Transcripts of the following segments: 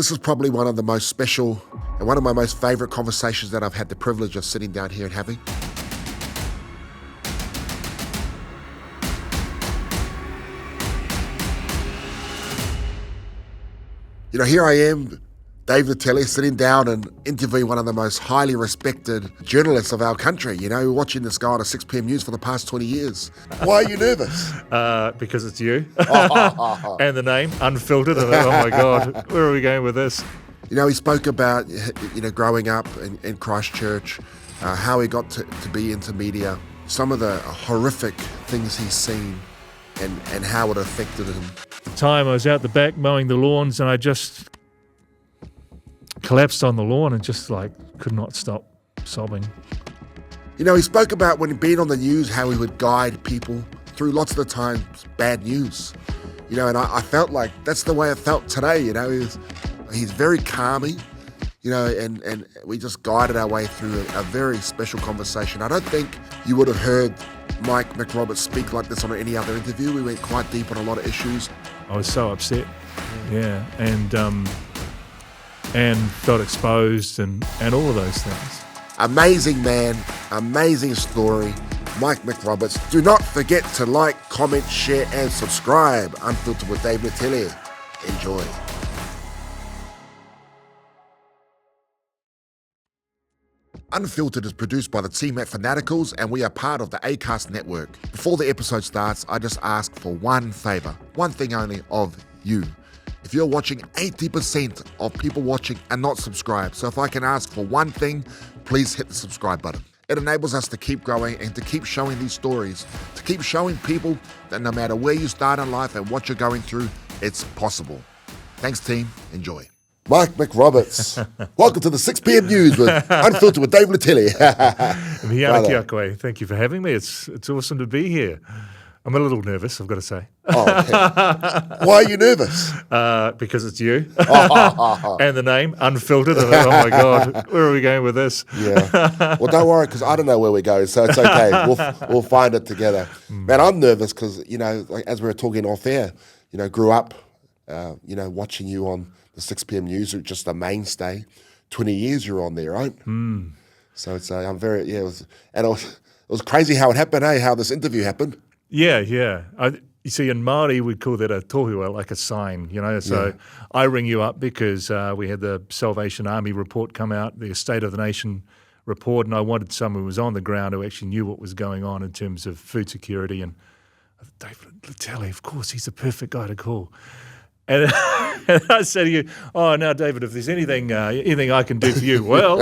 This is probably one of the most special and one of my most favourite conversations that I've had the privilege of sitting down here and having. You know, here I am, Dave Nattelli, sitting down and interviewing one of the most highly respected journalists of our country. You know, watching this guy on a 6 p.m. news for the past 20 years. Why are you nervous? Because it's you. And the name, Unfiltered. And oh my God, where are we going with this? You know, he spoke about, growing up in Christchurch, how he got to be into media, some of the horrific things he's seen and how it affected him. At the time I was out the back mowing the lawns and I just collapsed on the lawn and just could not stop sobbing. You know, he spoke about when being on the news, how he would guide people through lots of the times bad news. You know, and I felt like that's the way I felt today. You know, he's very calming, you know, and we just guided our way through a very special conversation. I don't think you would have heard Mike McRoberts speak like this on any other interview. We went quite deep on a lot of issues. I was so upset, yeah, and felt exposed and all of those things. Amazing man, amazing story. Mike McRoberts. Do not forget to like, comment, share, and subscribe. Unfiltered with Dave Nattelli. Enjoy. Unfiltered is produced by the team at Fanaticals, and we are part of the Acast network. Before the episode starts, I just ask for one favour, one thing only of you. If you're watching, 80% of people watching are not subscribed. So if I can ask for one thing, please hit the subscribe button. It enables us to keep growing and to keep showing these stories, to keep showing people that no matter where you start in life and what you're going through, it's possible. Thanks, team. Enjoy. Mike McRoberts. Welcome to the 6 p.m. news with Unfiltered with Dave Nattelli. Thank you for having me. It's awesome to be here. I'm a little nervous, I've got to say. Oh, okay. Why are you nervous? Because it's you. And the name, Unfiltered. And oh my God, where are we going with this? Yeah. Well, don't worry, because I don't know where we're going, so it's okay. We'll find it together. Man, I'm nervous because, you know, as we were talking off air, you know, grew up, watching you on the 6 p.m. news, just a mainstay. 20 years you're on there, right? So it's I'm very, yeah, it was crazy how it happened, how this interview happened. Yeah. You see, in Māori, we call that a tohua, like a sign, you know. So I ring you up because we had the Salvation Army report come out, the State of the Nation report, and I wanted someone who was on the ground who actually knew what was going on in terms of food security. And David Nattelli, of course, he's the perfect guy to call. And I said to you, oh, now, David, if there's anything I can do for you, well,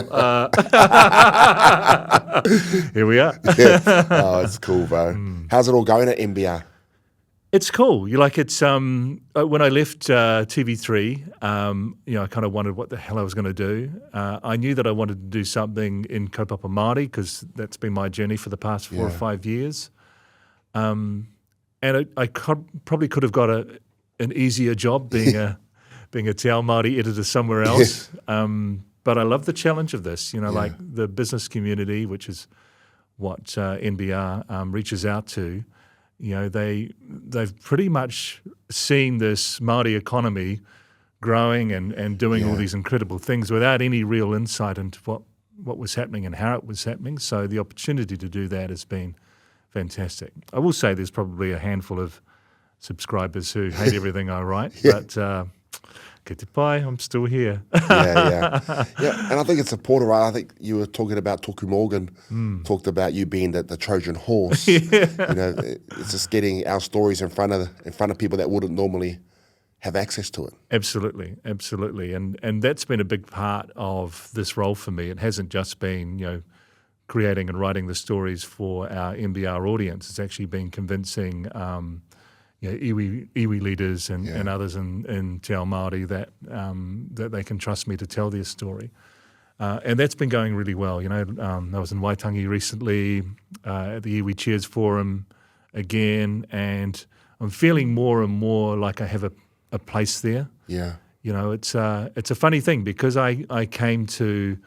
here we are. Yeah. Oh, it's cool, bro. How's it all going at MBR? It's cool. It's when I left TV3, I kind of wondered what the hell I was going to do. I knew that I wanted to do something in kaupapa Māori because that's been my journey for the past 4 or 5 years. And I probably could have got an easier job being a Te Ao Māori editor somewhere else. But I love the challenge of this, like the business community, which is what NBR reaches out to. You know, they've pretty much seen this Māori economy growing and doing all these incredible things without any real insight into what was happening and how it was happening. So the opportunity to do that has been fantastic. I will say there's probably a handful of subscribers who hate everything I write, but get to pai, I'm still here. Yeah. And I think it's important, right? I think you were talking about Toku Morgan, talked about you being the Trojan horse. You know, it's just getting our stories in front of people that wouldn't normally have access to it. Absolutely, and that's been a big part of this role for me. It hasn't just been creating and writing the stories for our MBR audience. It's actually been convincing iwi leaders and others in Te Ao Māori that they can trust me to tell their story. And that's been going really well. I was in Waitangi recently at the Iwi Cheers Forum again, and I'm feeling more and more like I have a place there. Yeah. It's a funny thing because I came to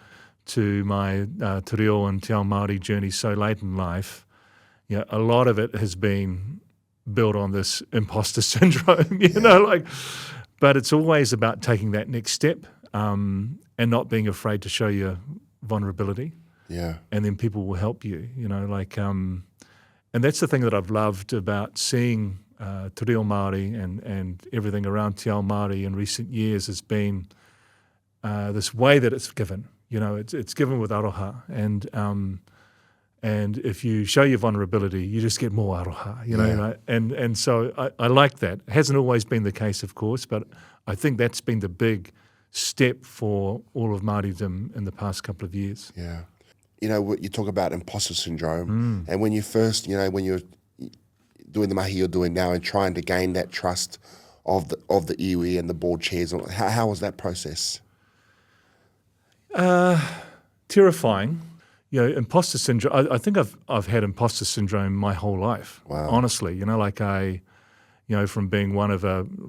my te reo and Te Ao Māori journey so late in life. A lot of it has been built on this imposter syndrome, But it's always about taking that next step and not being afraid to show your vulnerability. Yeah. And then people will help you, and that's the thing that I've loved about seeing Te Reo Māori and everything around Te Ao Māori in recent years has been this way that it's given. It's given with aroha, and if you show your vulnerability, you just get more aroha, and so I like that. It hasn't always been the case, of course, but I think that's been the big step for all of Māoridom in the past couple of years. Yeah. You talk about imposter syndrome, and when you first, when you're doing the mahi you're doing now and trying to gain that trust of the iwi and the board chairs, how was that process? Terrifying. Imposter syndrome. I think I've had imposter syndrome my whole life. Wow. Honestly, from being one of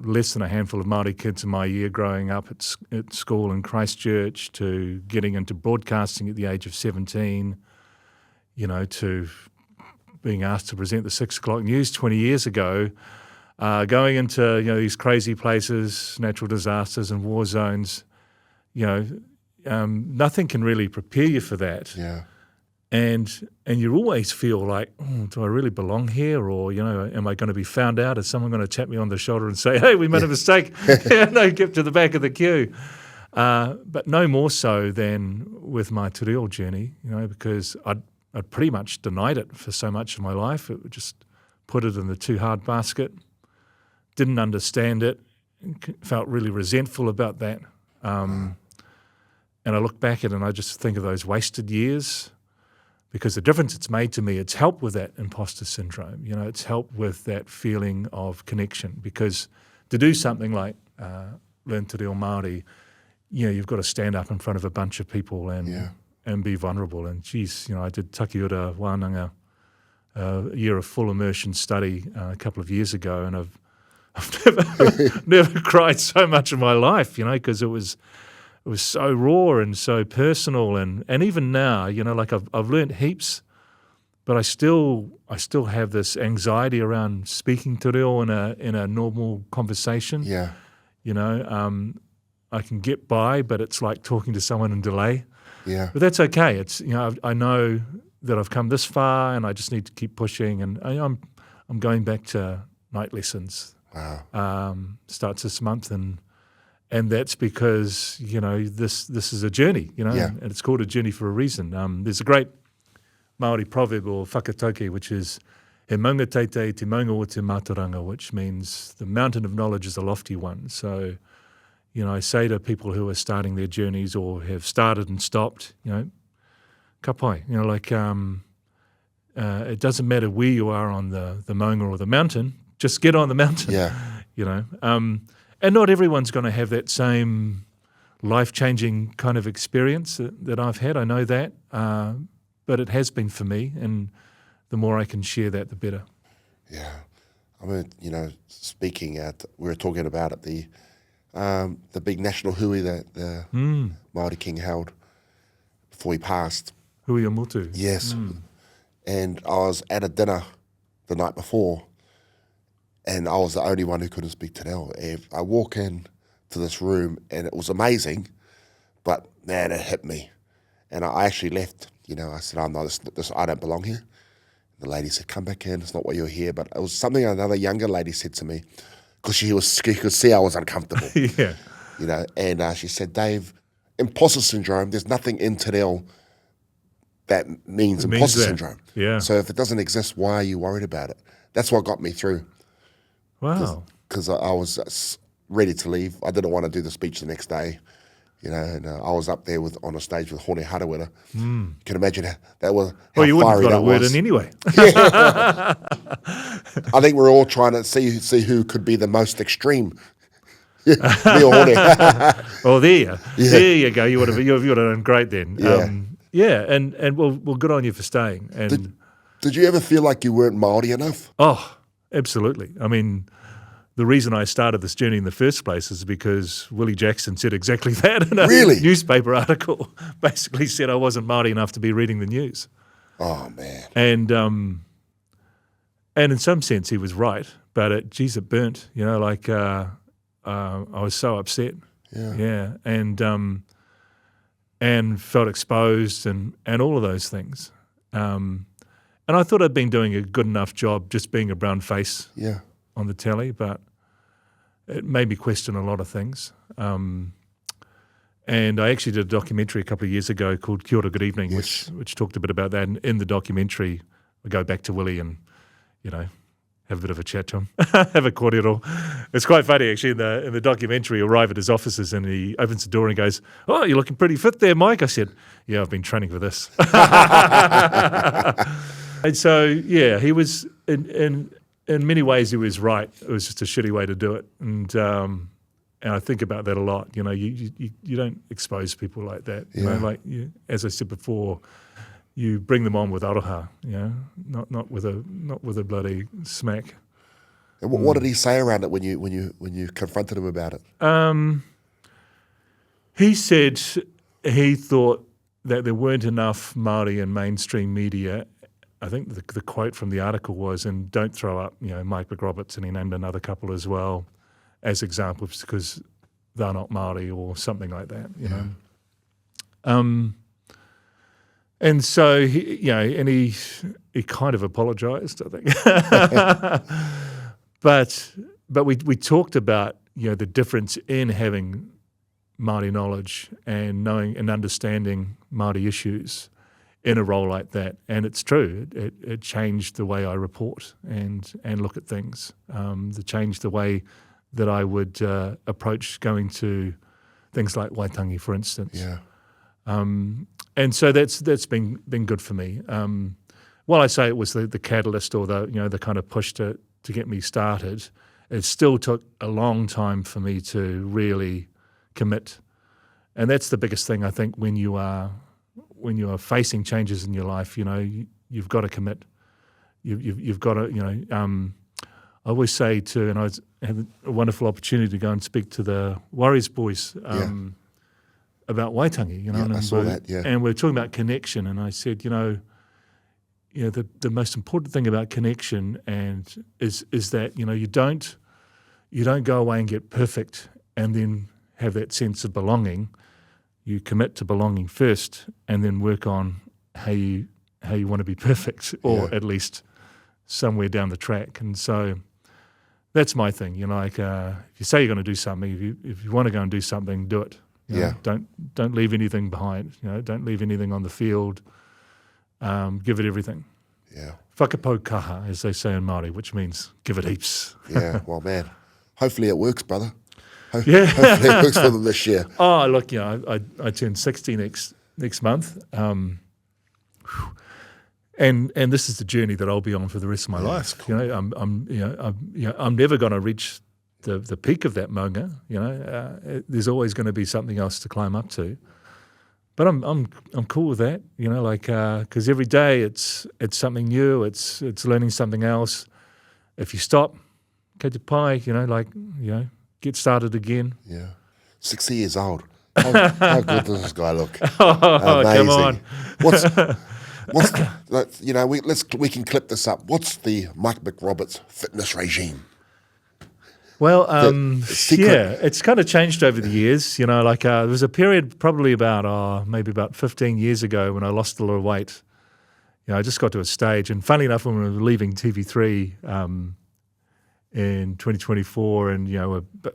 less than a handful of Māori kids in my year growing up at school in Christchurch to getting into broadcasting at the age of 17, to being asked to present the 6 o'clock news 20 years ago, going into, these crazy places, natural disasters and war zones, nothing can really prepare you for that. Yeah. And you always feel like, do I really belong here? Or, am I going to be found out? Is someone going to tap me on the shoulder and say, hey, we made a mistake? No, get to the back of the queue. But no more so than with my te reo journey, because I'd pretty much denied it for so much of my life. It would just put it in the too hard basket, didn't understand it, felt really resentful about that. And I look back at it and I just think of those wasted years, because the difference it's made to me, it's helped with that imposter syndrome. It's helped with that feeling of connection, because to do something like learn te reo Māori, you've got to stand up in front of a bunch of people and be vulnerable. And geez, I did Takiura Wānanga, a year of full immersion study a couple of years ago, and I've never cried so much in my life, because it was so raw and so personal, and even now, I've learnt heaps, but I still have this anxiety around speaking te reo in a normal conversation. Yeah. I can get by, but it's like talking to someone in delay. Yeah. But that's okay. It's I know that I've come this far, and I just need to keep pushing. And I'm going back to night lessons. Wow. Starts this month, and that's because this is a journey, and it's called a journey for a reason. There's a great Māori proverb or whakatauke, which is he maunga teitei te maunga o te mātaranga, which means the mountain of knowledge is a lofty one. So, I say to people who are starting their journeys or have started and stopped, ka pai, it doesn't matter where you are on the maunga or the mountain, just get on the mountain. Yeah. And not everyone's going to have that same life-changing kind of experience that I've had. I know that, but it has been for me, and the more I can share that, the better. Yeah. I mean, speaking at, we were talking about it, the big national hui that the Māori King held before he passed. Hui o Motu. Yes. And I was at a dinner the night before, and I was the only one who couldn't speak te reo. I walk in to this room, and it was amazing, but man, it hit me. And I actually left. I said, "Oh no, this I don't belong here." The lady said, "Come back in. It's not what you're here." But it was something another younger lady said to me, because she could see I was uncomfortable. Yeah. And she said, "Dave, imposter syndrome. There's nothing in te reo that means imposter syndrome. Yeah. So if it doesn't exist, why are you worried about it?" That's what got me through. Wow. Because I was ready to leave. I didn't want to do the speech the next day, and I was up there on a stage with Hone Harawira. You can imagine that was how you wouldn't have fiery got a that word was. in anyway. I think we're all trying to see who could be the most extreme. Me or Hone. Well, there you go. You would have done great then. Yeah. And well, good on you for staying. And Did you ever feel like you weren't Māori enough? Oh, absolutely. I mean, the reason I started this journey in the first place is because Willie Jackson said exactly that in a newspaper article. Basically said I wasn't Māori enough to be reading the news. Oh, man. And in some sense he was right, but it burnt. I was so upset. Yeah. And felt exposed and all of those things. And I thought I'd been doing a good enough job just being a brown face on the telly, but it made me question a lot of things. And I actually did a documentary a couple of years ago called Kia ora, Good Evening, which talked a bit about that. And in the documentary, I go back to Willie and, have a bit of a chat to him, have a kōrero. It's quite funny, actually, in the documentary, you arrive at his offices and he opens the door and goes, "Oh, you're looking pretty fit there, Mike." I said, "Yeah, I've been training for this." And so, he was, in many ways, he was right. It was just a shitty way to do it. And I think about that a lot. You don't expose people like that. As I said before, you bring them on with aroha, not with a bloody smack. And what did he say around it when you confronted him about it? He said he thought that there weren't enough Māori in mainstream media. I think the quote from the article was, and don't throw up, Mike McRoberts, and he named another couple as well as examples because they're not Māori or something like that, And so he kind of apologised, I think. but we talked about the difference in having Māori knowledge and knowing and understanding Māori issues in a role like that, and it's true. It changed the way I report and look at things. It changed the way that I would approach going to things like Waitangi, for instance. Yeah. And so that's been good for me. While I say it was the catalyst or the kind of push to get me started, it still took a long time for me to really commit. And that's the biggest thing, I think, when you are facing changes in your life. You've got to commit. You've got to. I always say and I had a wonderful opportunity to go and speak to the Warriors boys. About Waitangi, I saw that, and we were talking about connection, and I said, the most important thing about connection is that you don't go away and get perfect and then have that sense of belonging. You commit to belonging first, and then work on how you want to be perfect, or at least somewhere down the track. And so that's my thing. If you say you're going to do something, if you want to go and do something, do it. Don't leave anything behind. Don't leave anything on the field. Give it everything. Yeah. Whakapau kaha, as they say in Māori, which means give it heaps. Yeah. Well, man, hopefully it works, brother. Yeah. Hopefully it works for them this year. Oh, look, I turn 60 next month, and this is the journey that I'll be on for the rest of my life. I'm never going to reach the peak of that maunga. There's always going to be something else to climb up to. But I'm cool with that. Because every day it's something new. It's learning something else. If you stop, ka te pai, get started again. Yeah, 60 years old. How good does this guy look? Come on. We can clip this up. What's the Mike McRoberts fitness regime? Well, it's kind of changed over the years. There was a period probably maybe about 15 years ago when I lost a lot of weight. I just got to a stage, and funnily enough, when we were leaving TV3 in 2024, and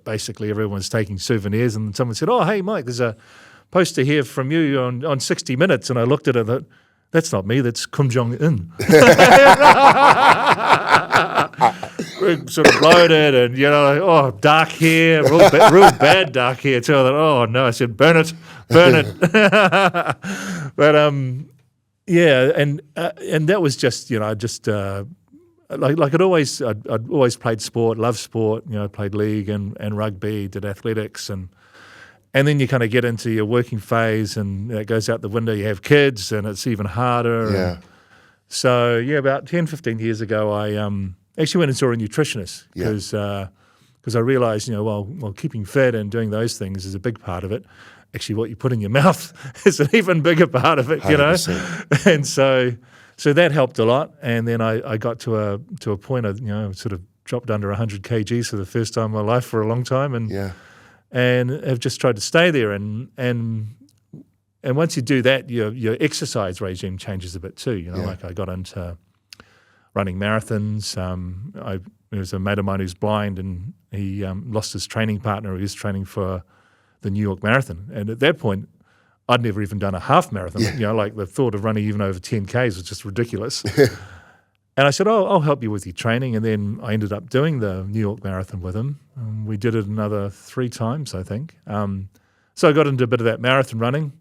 basically everyone's taking souvenirs, and someone said, "Oh, hey, Mike, there's a poster here from you on 60 Minutes," and I looked at it and thought, that's not me, that's Kim Jong-un. Sort of bloated and, dark hair, real bad dark hair too. I thought, oh no, I said, burn it. But, and that was just, I'd always played sport, loved sport, played league and rugby, did athletics, and then you kind of get into your working phase, and it goes out the window. You have kids, and it's even harder. Yeah. And so about 10, 15 years ago, I actually went and saw a nutritionist because I realised, while keeping fit and doing those things is a big part of it, actually what you put in your mouth is an even bigger part of it, 100%. And so that helped a lot. And then I got to a point of, sort of dropped under 100 kgs for the first time in my life for a long time, and Yeah. and have just tried to stay there. And once you do that, your exercise regime changes a bit too. Like I got into running marathons. There was a mate of mine who's blind, and he lost his training partner. He was training for the New York Marathon, and at that point, I'd never even done a half marathon. Like the thought of running even over 10 Ks was just ridiculous. And I said, I'll help you with your training. And then I ended up doing the New York Marathon with him. We did it another 3 times, I think. So I got into a bit of that marathon running.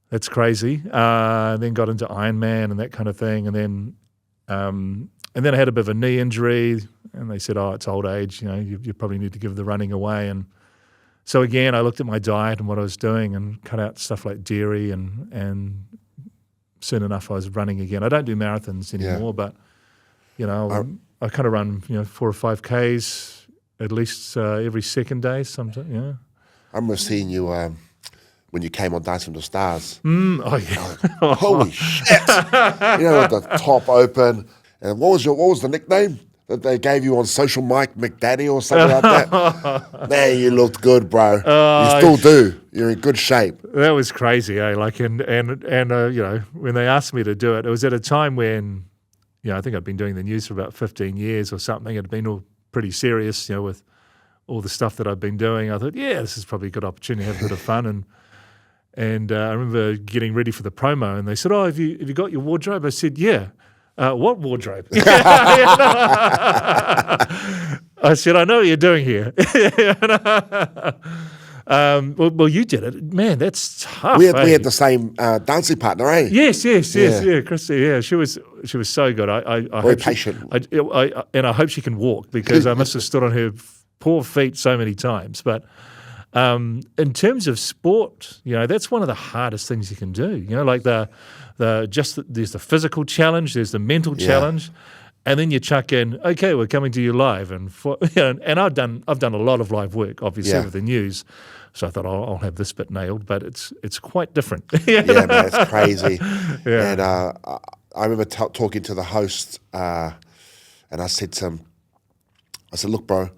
That's crazy. Then got into Ironman and that kind of thing. And then I had a bit of a knee injury, and they said, it's old age. You probably need to give the running away. And so again, I looked at my diet and what I was doing and cut out stuff like dairy, and soon enough I was running again. I don't do marathons anymore, but I kind of run 4 or 5 Ks at least every second day. Sometimes, I remember seeing you when you came on Dancing with the Stars. Oh yeah! Holy shit! With the top open. And what was the nickname that they gave you on social, Mike McDaddy or something like that? Man, you looked good, bro. You still do. You're in good shape. That was crazy, eh? Like, and when they asked me to do it, it was at a time when, I think I'd been doing the news for about 15 years or something. It'd been all pretty serious, with all the stuff that I've been doing. I thought, this is probably a good opportunity to have a bit of fun. And I remember getting ready for the promo, and they said, have you got your wardrobe? I said, yeah. What wardrobe? I said, I know what you're doing here. Well, you did it. Man, that's tough. We had the same dancing partner, eh? Yes, Christy. Yeah, she was so good. I Very hope patient. And I hope she can walk, because I must have stood on her poor feet so many times. But in terms of sport, that's one of the hardest things you can do. Like there's the physical challenge, there's the mental challenge, and then you chuck in, okay, we're coming to you live, and I've done a lot of live work, obviously, with the news. So I thought, I'll have this bit nailed, but it's quite different. Yeah, man, it's crazy. And I remember talking to the host, and I said to him, look, bro,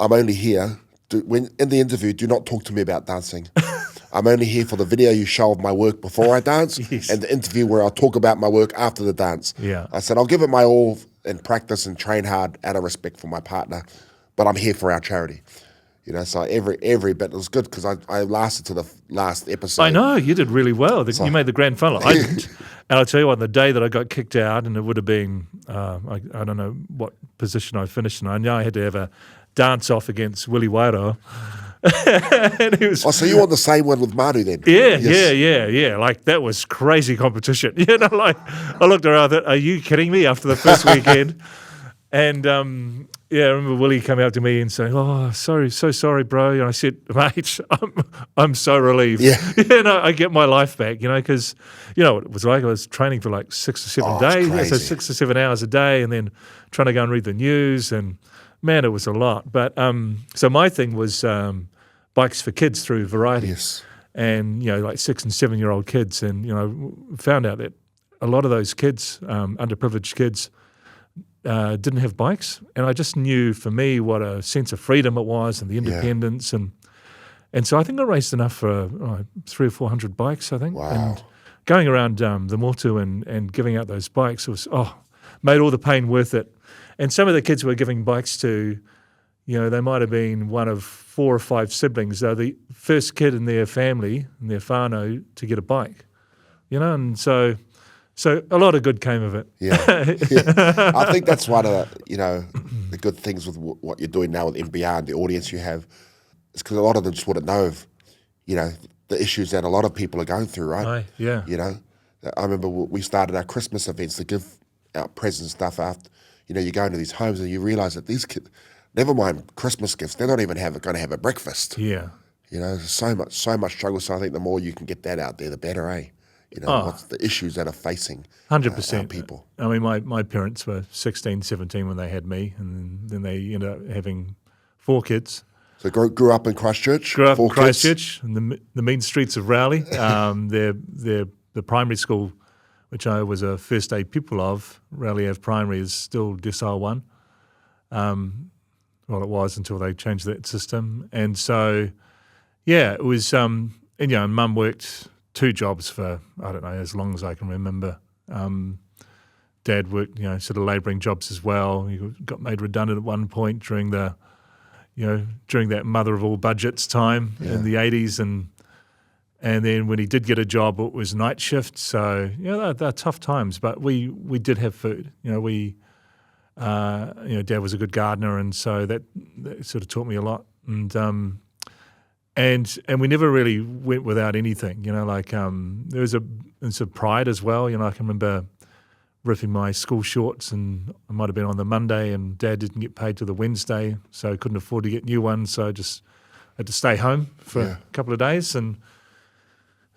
I'm only here. When in the interview, do not talk to me about dancing. I'm only here for the video you show of my work before I dance, and the interview where I'll talk about my work after the dance. Yeah. I said, I'll give it my all and practice and train hard out of respect for my partner, but I'm here for our charity. So every bit was good, because I lasted to the last episode. I know, you did really well. You made the grand final. I didn't. And I'll tell you what, the day that I got kicked out, and it would have been, I don't know what position I finished in, I know I had to have a dance off against Willie Wairo. And he was, so you won the same one with Maru then? Yeah. Like, that was crazy competition. Like, I looked around, I thought, are you kidding me, after the first weekend? And I remember Willie coming up to me and saying, so sorry, bro. And I said, mate, I'm so relieved. Yeah. I get my life back, because, it was like I was training for like 6 or 7 days, so 6 or 7 hours a day, and then trying to go and read the news, and man, it was a lot. But so my thing was bikes for kids through Variety. Yes. And, like 6 and 7-year-old kids. And, found out that a lot of those kids, underprivileged kids, didn't have bikes. And I just knew, for me, what a sense of freedom it was, and the independence. And so I think I raised enough for 300 or 400 bikes, I think. Wow. And going around the Motu and giving out those bikes was, made all the pain worth it. And some of the kids we were giving bikes to, they might have been one of 4 or 5 siblings. They're the first kid in their family, in their whānau, to get a bike. And so a lot of good came of it. Yeah. I think that's one of the good things with what you're doing now with NBR and the audience you have, is because a lot of them just wouldn't know of, the issues that a lot of people are going through, right? Aye, yeah. I remember we started our Christmas events to give out presents and stuff after. You go into these homes and you realise that these kids, never mind Christmas gifts, they're not even going to have a breakfast. Yeah. There's so much struggle. So I think the more you can get that out there, the better, eh? What's the issues that are facing 100% people. I mean, my parents were 16, 17 when they had me, and then they ended up having 4 kids. So grew up in Christchurch? Grew up in Christchurch, in the mean streets of Rowley. The primary school, which I was a first aid pupil of, Rowley Ave Primary, is still Decile 1. Well, it was until they changed that system. And so, yeah, it was, and Mum worked 2 jobs for, I don't know, as long as I can remember. Dad worked, sort of labouring jobs as well. He got made redundant at one point during that mother of all budgets time in the 80s. And then when he did get a job, it was night shift. So, they're tough times, but we did have food. Dad was a good gardener, and so that sort of taught me a lot. And we never really went without anything. There was a pride as well. I can remember ripping my school shorts, and I might have been on the Monday, and Dad didn't get paid till the Wednesday, so I couldn't afford to get new ones. So I just had to stay home for a couple of days. And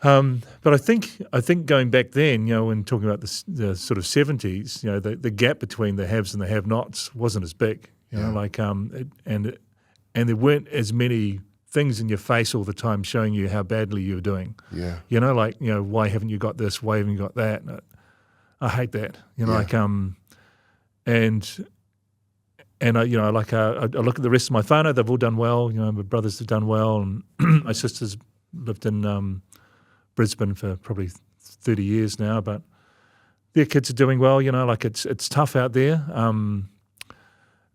but I think going back then, when talking about the sort of 70s, the gap between the haves and the have-nots wasn't as big. And there weren't as many things in your face all the time showing you how badly you were doing. Yeah. Why haven't you got this? Why haven't you got that? I hate that. I look at the rest of my whānau, they've all done well. My brothers have done well, and my sisters lived in Brisbane for probably 30 years now, but their kids are doing well. It's tough out there,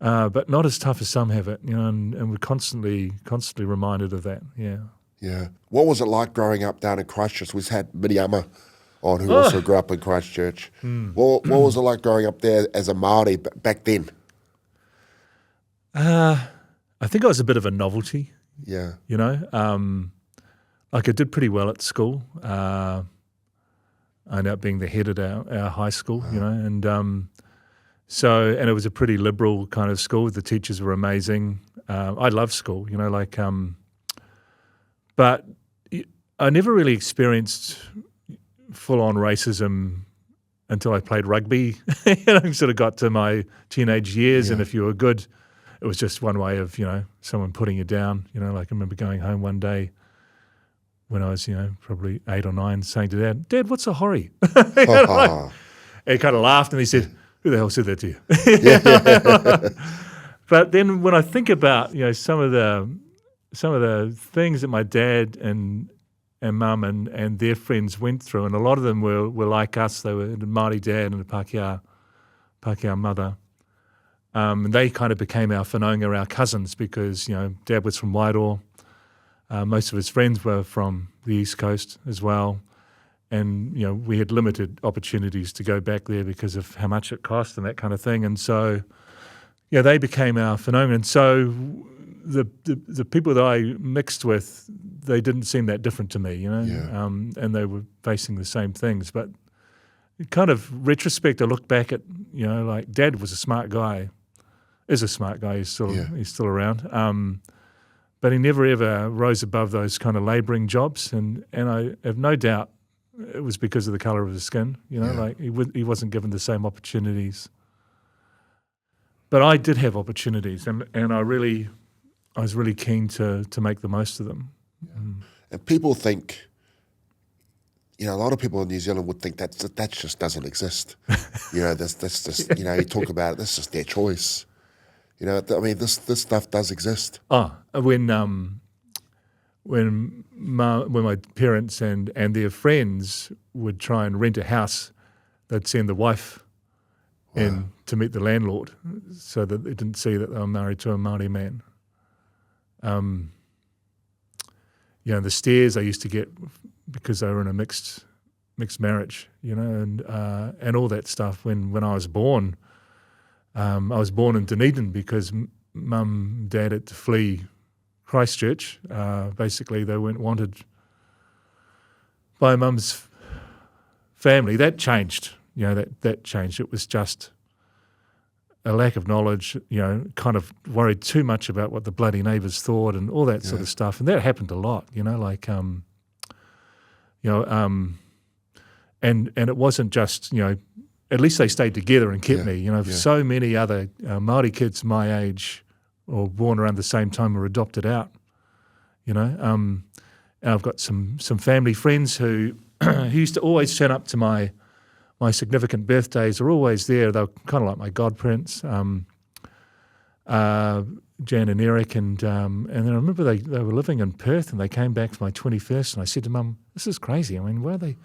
but not as tough as some have it. And we're constantly reminded of that. Yeah. Yeah. What was it like growing up down in Christchurch? We've had Miriama on, who also grew up in Christchurch. What was it like growing up there as a Māori back then? I think I was a bit of a novelty. Yeah. I did pretty well at school. I ended up being the head at our high school, and and it was a pretty liberal kind of school. The teachers were amazing. I loved school, but I never really experienced full-on racism until I played rugby. Sort of got to my teenage years, and if you were good, it was just one way of, someone putting you down. I remember going home one day when I was, probably 8 or 9, saying to Dad, what's a horry? He kind of laughed and he said, who the hell said that to you? But then when I think about, some of the things that my dad and Mum and their friends went through, and a lot of them were like us. They were a Māori dad and a Pākehā mother. And they kind of became our whanaunga, our cousins, because, Dad was from Wairoa. Most of his friends were from the East Coast as well. And, we had limited opportunities to go back there because of how much it cost and that kind of thing. And so, they became our whanaunga. And so the people that I mixed with, they didn't seem that different to me, and they were facing the same things. But kind of retrospect, I look back at, Dad was a smart guy, is a smart guy, he's still around. But he never ever rose above those kind of labouring jobs, and I have no doubt it was because of the colour of his skin. He wasn't given the same opportunities. But I did have opportunities, and I was really keen to make the most of them. And people think, a lot of people in New Zealand would think that just doesn't exist. That's just, you talk about it, that's just their choice. This stuff does exist. When my parents and their friends would try and rent a house, they'd send the wife in to meet the landlord so that they didn't see that they were married to a Māori man. The stares I used to get because they were in a mixed marriage, and all that stuff. When I was born, I was born in Dunedin because Mum and Dad had to flee Christchurch. Basically, they weren't wanted by Mum's family. That changed, that changed. It was just a lack of knowledge, kind of worried too much about what the bloody neighbours thought and all that sort of stuff. And that happened a lot, and it wasn't just, at least they stayed together and kept me. So many other Māori kids my age or born around the same time were adopted out. And I've got some family friends who used to always turn up to my significant birthdays. Are always there. They're kind of like my godparents. Jan and Eric, and then I remember they were living in Perth, and they came back for my 21st, and I said to Mum, "This is crazy. I mean, why are they?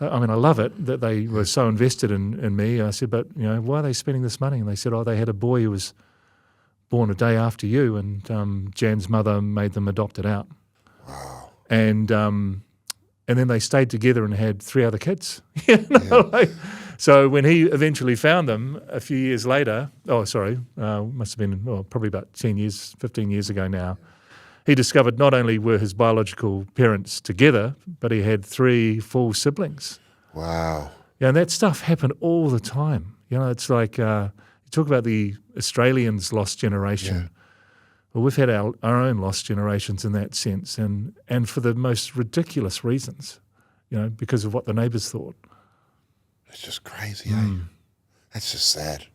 I mean, I love it that they were so invested in me." I said, "But why are they spending this money?" And they said, "Oh, they had a boy who was born a day after you, and Jan's mother made them adopt it out." Wow. And then they stayed together and had 3 other kids. So when he eventually found them a few years later, must have been probably about 10 years, 15 years ago now, he discovered not only were his biological parents together, but he had 3 full siblings. Wow. Yeah, and that stuff happened all the time. It's like you talk about the Australians' lost generation. Yeah. Well, we've had our own lost generations in that sense, and for the most ridiculous reasons, because of what the neighbours thought. It's just crazy, eh? That's just sad.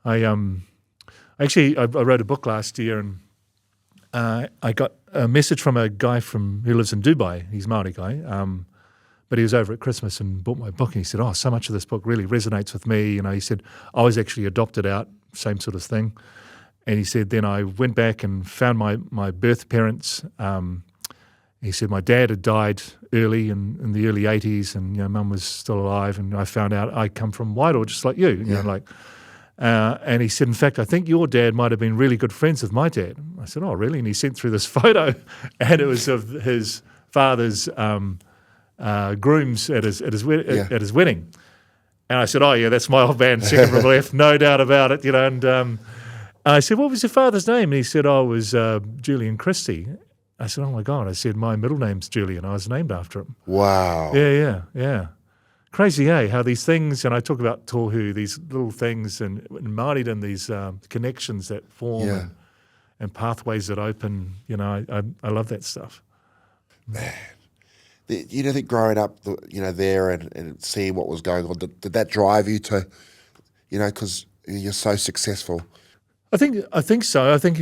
I wrote a book last year, and I got a message from a guy who lives in Dubai. He's a Māori guy, but he was over at Christmas and bought my book, and he said, "Oh, so much of this book really resonates with me." He said, "I was actually adopted out, same sort of thing." And he said, then I went back and found my birth parents. He said, my dad had died early in the early 80s, and Mum was still alive, and I found out I come from Wairoa, just like you. And he said, in fact, I think your dad might have been really good friends with my dad. I said, "Oh, really?" And he sent through this photo, and it was of his father's grooms at his wedding. And I said, "Oh, yeah, that's my old man, second from the left, no doubt about it." And I said, "What was your father's name?" And he said, "Oh, it was Julian Christie." I said, "Oh, my God." I said, "My middle name's Julian. I was named after him." Wow. Yeah. Crazy, eh? How these things, and I talk about tohu, these little things, and Māoridom, these connections that form and pathways that open. I love that stuff. Man. You don't think growing up, there and seeing what was going on, did that drive you to, because you're so successful? I think so. I think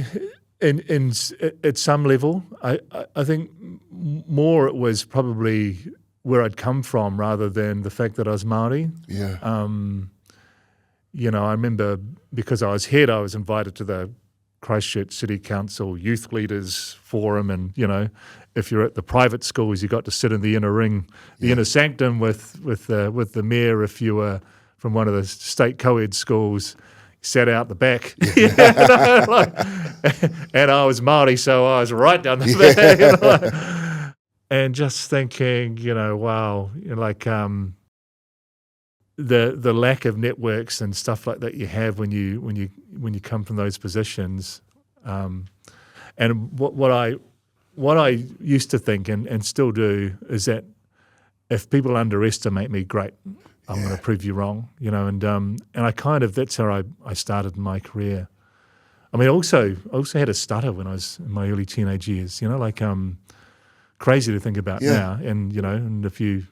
at some level, I think more it was probably where I'd come from rather than the fact that I was Māori. Yeah. I remember because I was head, I was invited to the Christchurch City Council Youth Leaders Forum, and if you're at the private schools, you got to sit in the inner ring, the inner sanctum with the mayor. If you were from one of the state co-ed schools, sat out the back. And I was Māori, so I was right down the back. And just thinking, wow, the lack of networks and stuff like that you have when you come from those positions, and what I used to think and still do is that if people underestimate me, great, I'm going to prove you wrong, and I that's how I started my career. I mean, I also had a stutter when I was in my early teenage years, crazy to think about now. And, and if you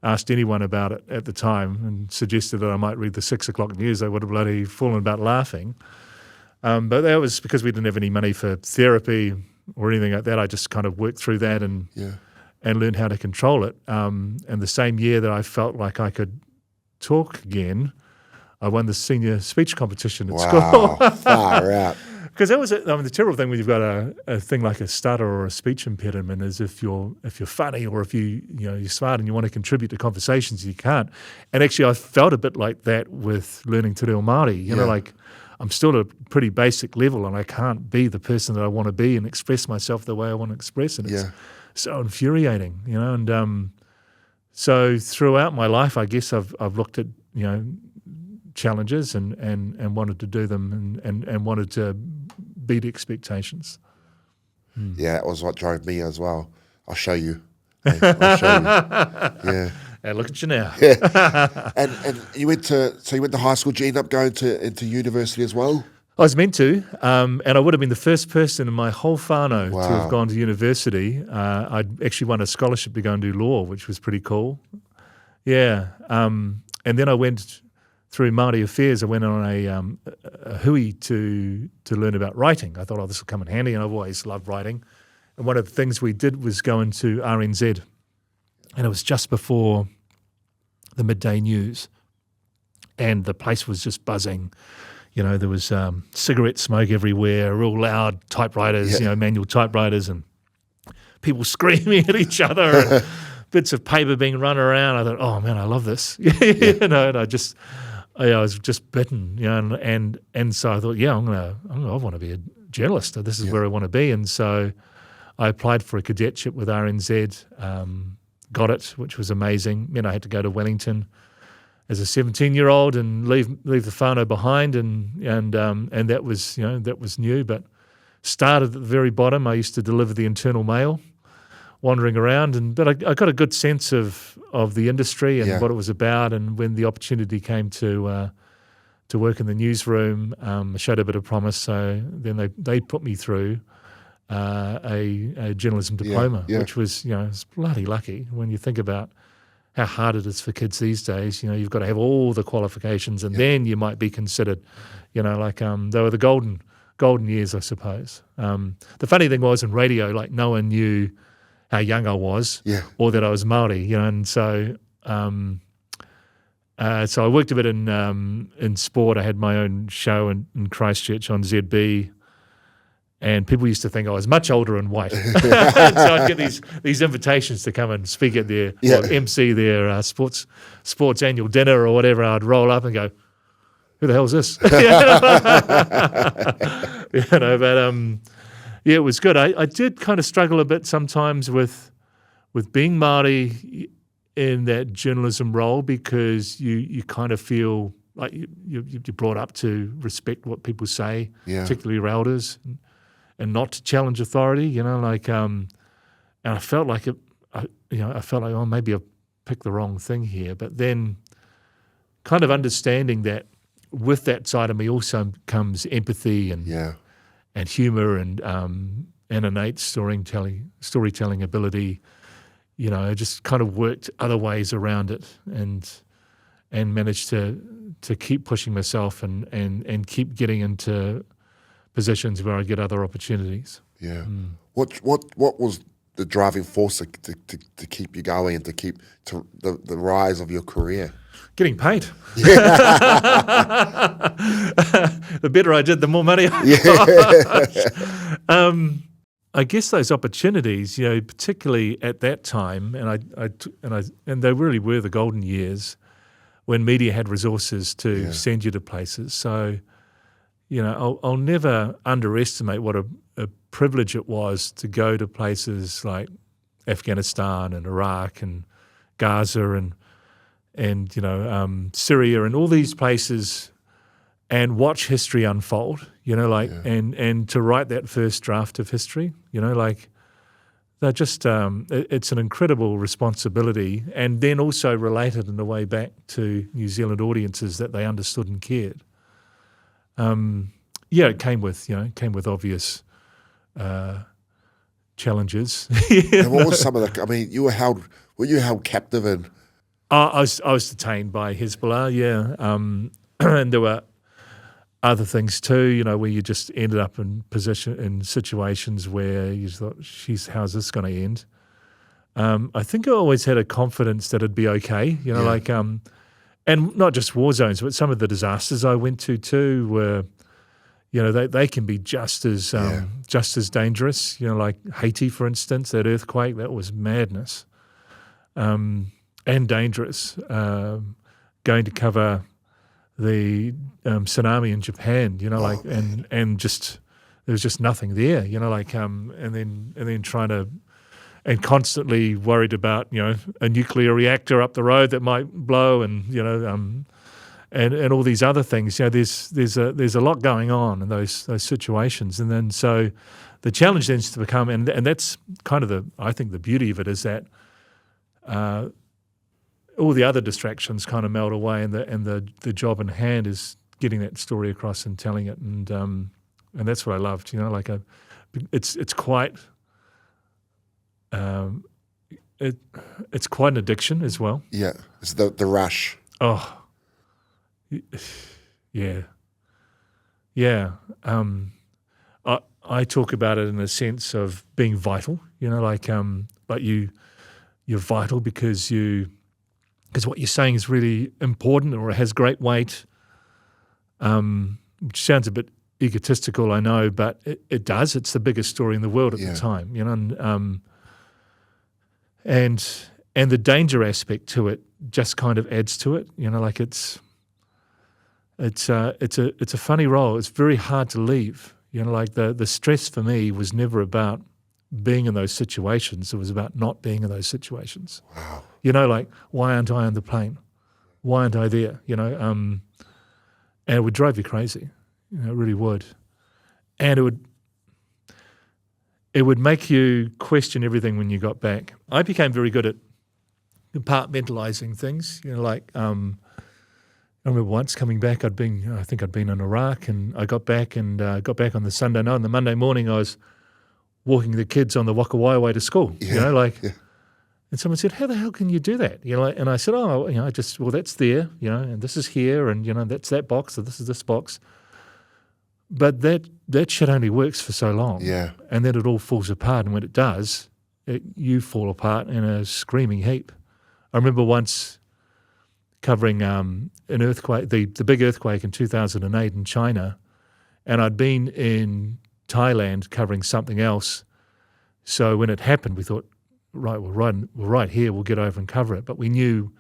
asked anyone about it at the time and suggested that I might read the 6 o'clock news, they would have bloody fallen about laughing. But that was because we didn't have any money for therapy or anything like that. I just kind of worked through that and learned how to control it. And the same year that I felt like I could talk again, I won the senior speech competition at school. Far out. Because that was the terrible thing when you've got a thing like a stutter or a speech impediment is if you're funny or if you're smart and you want to contribute to conversations, you can't. And actually, I felt a bit like that with learning Te Reo Māori. Like I'm still at a pretty basic level, and I can't be the person that I want to be and express myself the way I want to express it. It's so infuriating, And so throughout my life, I guess I've looked at challenges and wanted to do them and wanted to beat expectations. Yeah, that was what drove me as well. I'll show you. I'll show you. Yeah. And look at you now. Yeah. And you went to high school. Did you end up going into university as well? I was meant to, and I would have been the first person in my whole whānau to have gone to university. I'd actually won a scholarship to go and do law, which was pretty cool. Yeah. And then I went through Māori Affairs. I went on a hui to learn about writing. I thought, this will come in handy, and I've always loved writing. And one of the things we did was go into RNZ, and it was just before the midday news, and the place was just buzzing. there was cigarette smoke everywhere, real loud typewriters, manual typewriters, and people screaming at each other, and bits of paper being run around. I thought, oh man, I love this, and I was just bitten, and so I thought, I want to be a journalist. This is where I want to be, and so I applied for a cadetship with RNZ, got it, which was amazing. I had to go to Wellington as a 17-year-old and leave the whānau behind, and that was new. But started at the very bottom. I used to deliver the internal mail, wandering around, but I got a good sense of the industry and what it was about. And when the opportunity came to work in the newsroom, I showed a bit of promise. So then they put me through a journalism diploma, which was it's bloody lucky when you think about how hard it is for kids these days. You've got to have all the qualifications, and then you might be considered. They were the golden years, I suppose. The funny thing was in radio, no one knew how young I was, or that I was Māori. And so so I worked a bit in sport. I had my own show in Christchurch on ZB. And people used to think I was much older and white. So I'd get these invitations to come and speak at their or MC their sports annual dinner or whatever. I'd roll up and go, "Who the hell is this?" But it was good. I did kind of struggle a bit sometimes with being Māori in that journalism role, because you kind of feel like you're brought up to respect what people say, particularly your elders. And not to challenge authority, and I felt like maybe I picked the wrong thing here. But then, kind of understanding that with that side of me also comes empathy and humour and innate storytelling ability. I just kind of worked other ways around it and managed to keep pushing myself and keep getting into positions where I get other opportunities. Yeah. What was the driving force to keep you going and to keep the rise of your career? Getting paid. The better I did, the more money I got. I guess those opportunities, particularly at that time, and they really were the golden years when media had resources to send you to places. So, I'll never underestimate what a privilege it was to go to places like Afghanistan and Iraq and Gaza and Syria and all these places, and watch history unfold. And to write that first draft of history. They're just it's an incredible responsibility, and then also related in a way back to New Zealand audiences that they understood and cared. It came with obvious challenges. And what was some of the? I mean, were you held captive in? I was detained by Hezbollah, and there were other things too. Where you just ended up in situations where you thought, "Geez, how's this going to end?" I think I always had a confidence that it'd be okay. And not just war zones, but some of the disasters I went to too were, they can be just as dangerous. Like Haiti, for instance, that earthquake, that was madness, and dangerous. Going to cover the tsunami in Japan, and just there was just nothing there. And then trying to. And constantly worried about, a nuclear reactor up the road that might blow, and and all these other things. There's a lot going on in those situations, and then so the challenge tends to become, and that's kind of I think the beauty of it is that all the other distractions kind of melt away, and the job in hand is getting that story across and telling it, and that's what I loved. It's quite. It's quite an addiction as well. Yeah, it's the rush. Oh, yeah. I talk about it in a sense of being vital. But you're vital because what you're saying is really important or it has great weight. which sounds a bit egotistical, I know, but it does. It's the biggest story in the world at the time, and the danger aspect to it just kind of adds to it. Like it's a funny role. It's very hard to leave. Like the stress for me was never about being in those situations. It was about not being in those situations. Wow. Like, why aren't I on the plane? Why aren't I there? And it would drive you crazy. It really would. And it would make you question everything when you got back. I became very good at compartmentalizing things. I remember once coming back, I think I'd been in Iraq, and I got back on the Sunday night. On the Monday morning, I was walking the kids on the Waka Waiawai to school. And someone said, "How the hell can you do that?" And I said, that's there, and this is here, and that's that box, and this is this box. But that shit only works for so long. Yeah. And then it all falls apart, and when it does, you fall apart in a screaming heap. I remember once covering an earthquake, the big earthquake in 2008 in China, and I'd been in Thailand covering something else. So when it happened, we thought, we're right here, we'll get over and cover it. But we knew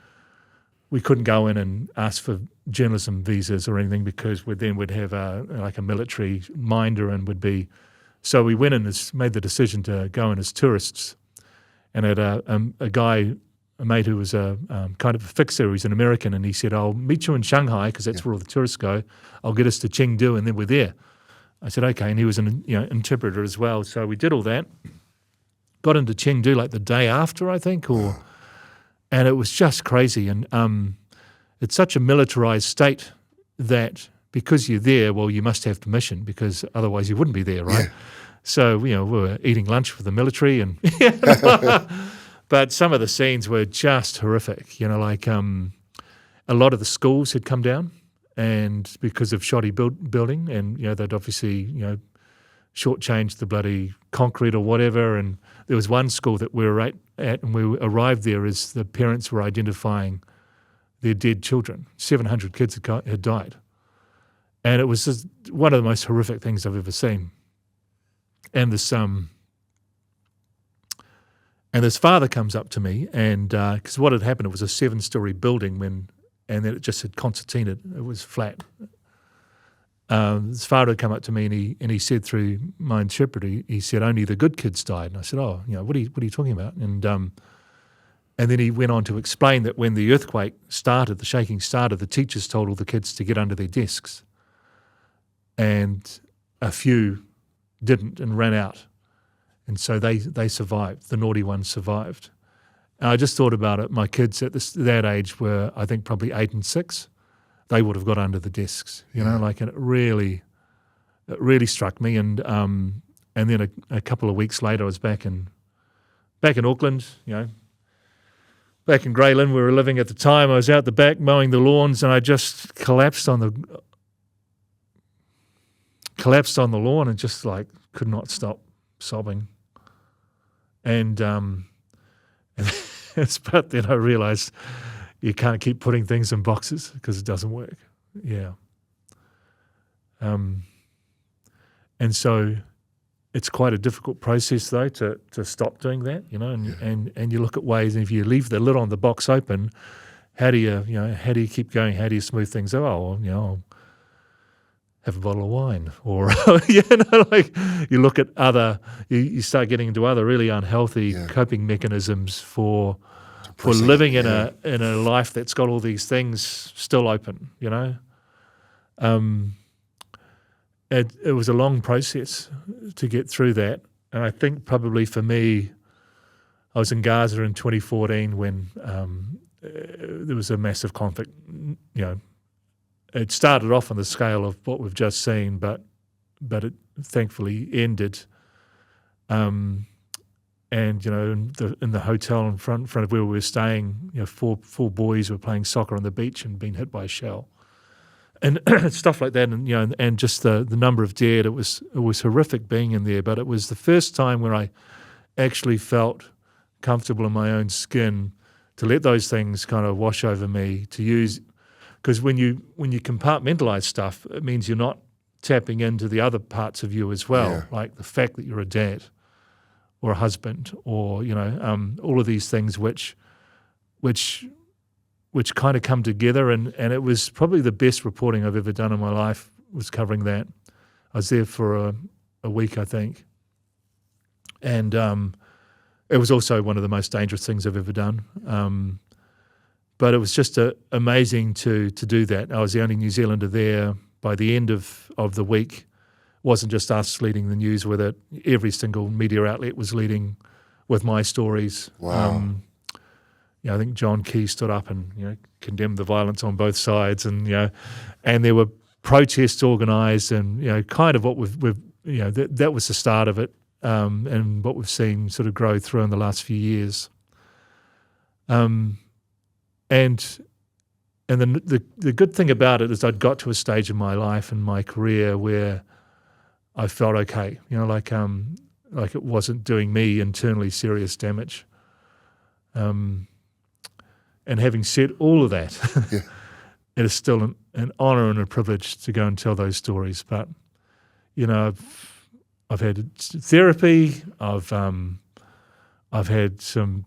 we couldn't go in and ask for journalism visas or anything, because we'd have a military minder, and would be. So we went in made the decision to go in as tourists, and had a mate who was a kind of a fixer. He's an American, and he said, "I'll meet you in Shanghai, because that's where all the tourists go. I'll get us to Chengdu, and then we're there." I said, "Okay," and he was an interpreter as well. So we did all that. Got into Chengdu like the day after, I think, and it was just crazy. And it's such a militarized state that because you're there, well, you must have permission, because otherwise you wouldn't be there, right? Yeah. So, we were eating lunch with the military, and but some of the scenes were just horrific. Like a lot of the schools had come down, and because of shoddy building, and they'd obviously shortchanged the bloody concrete or whatever. And there was one school that we were at, and we arrived there as the parents were identifying their dead children. 700 kids had died. And it was just one of the most horrific things I've ever seen. And this father comes up to me, and because what had happened, it was a 7-story building and then it just had concertinaed. It was flat. This father had come up to me, and he said through my interpreter, he said, "Only the good kids died." And I said, "Oh, what are you talking about?" And then he went on to explain that when the earthquake started, the shaking started, the teachers told all the kids to get under their desks, and a few didn't and ran out, and so they survived. The naughty ones survived. And I just thought about it. My kids at that age were, I think, probably 8 and 6. They would have got under the desks, and it really struck me. And then a couple of weeks later, I was back in Auckland, back in Greyland, where we were living at the time. I was out the back mowing the lawns, and I just collapsed on the lawn, and just like could not stop sobbing. And but then I realised you can't keep putting things in boxes, because it doesn't work. Yeah. And so it's quite a difficult process, though, to stop doing that, and you look at ways, and if you leave the lid on the box open, how do you keep going? How do you smooth things? I'll have a bottle of wine, or you look at you start getting into other really unhealthy coping mechanisms for living in a life that's got all these things still open. It was a long process to get through that, and I think probably for me, I was in Gaza in 2014 when there was a massive conflict. It started off on the scale of what we've just seen, but it thankfully ended. And in the hotel in front of where we were staying, four boys were playing soccer on the beach and being hit by a shell, and stuff like that. And just the number of dead. It was horrific being in there. But it was the first time where I actually felt comfortable in my own skin to let those things kind of wash over me. To use, because when you compartmentalize stuff, it means you're not tapping into the other parts of you as well, Yeah. like the fact that you're a dad or a husband, or all of these things which kind of come together, and it was probably the best reporting I've ever done in my life, was covering that. I was there for a week, I think, and it was also one of the most dangerous things I've ever done. But it was just amazing to do that. I was the only New Zealander there. By the end of the week, it wasn't just us leading the news with it. Every single media outlet was leading with my stories. Wow. I think John Key stood up and condemned the violence on both sides, and and there were protests organised, and kind of what we've that was the start of it, and what we've seen sort of grow through in the last few years. And then the good thing about it is I'd got to a stage in my life and my career where I felt okay, like it wasn't doing me internally serious damage. And having said all of that, Yeah. it is still an honour and a privilege to go and tell those stories. But I've had therapy. I've had some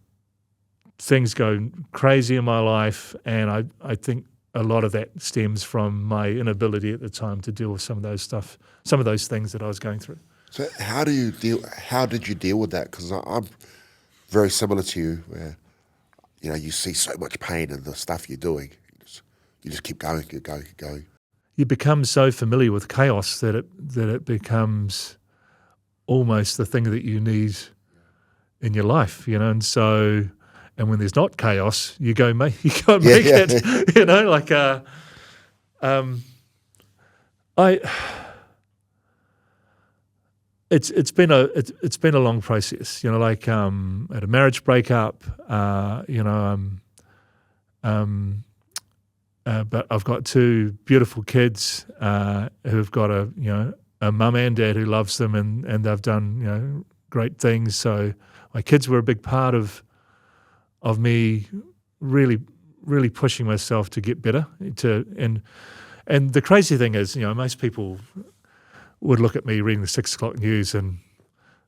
things go crazy in my life, and I think a lot of that stems from my inability at the time to deal with some of those things that I was going through. So how did you deal with that? Because I'm very similar to you, where you see so much pain in the stuff you're doing. You just keep going, keep going, keep going. You become so familiar with chaos that it becomes almost the thing that you need in your life, and so. And when there's not chaos, you go make it. It's been a long process. At a marriage breakup, but I've got two beautiful kids who've got a mum and dad who loves them, and they've done great things. So my kids were a big part of me really, really pushing myself to get better. And the crazy thing is, most people would look at me reading the 6 o'clock news and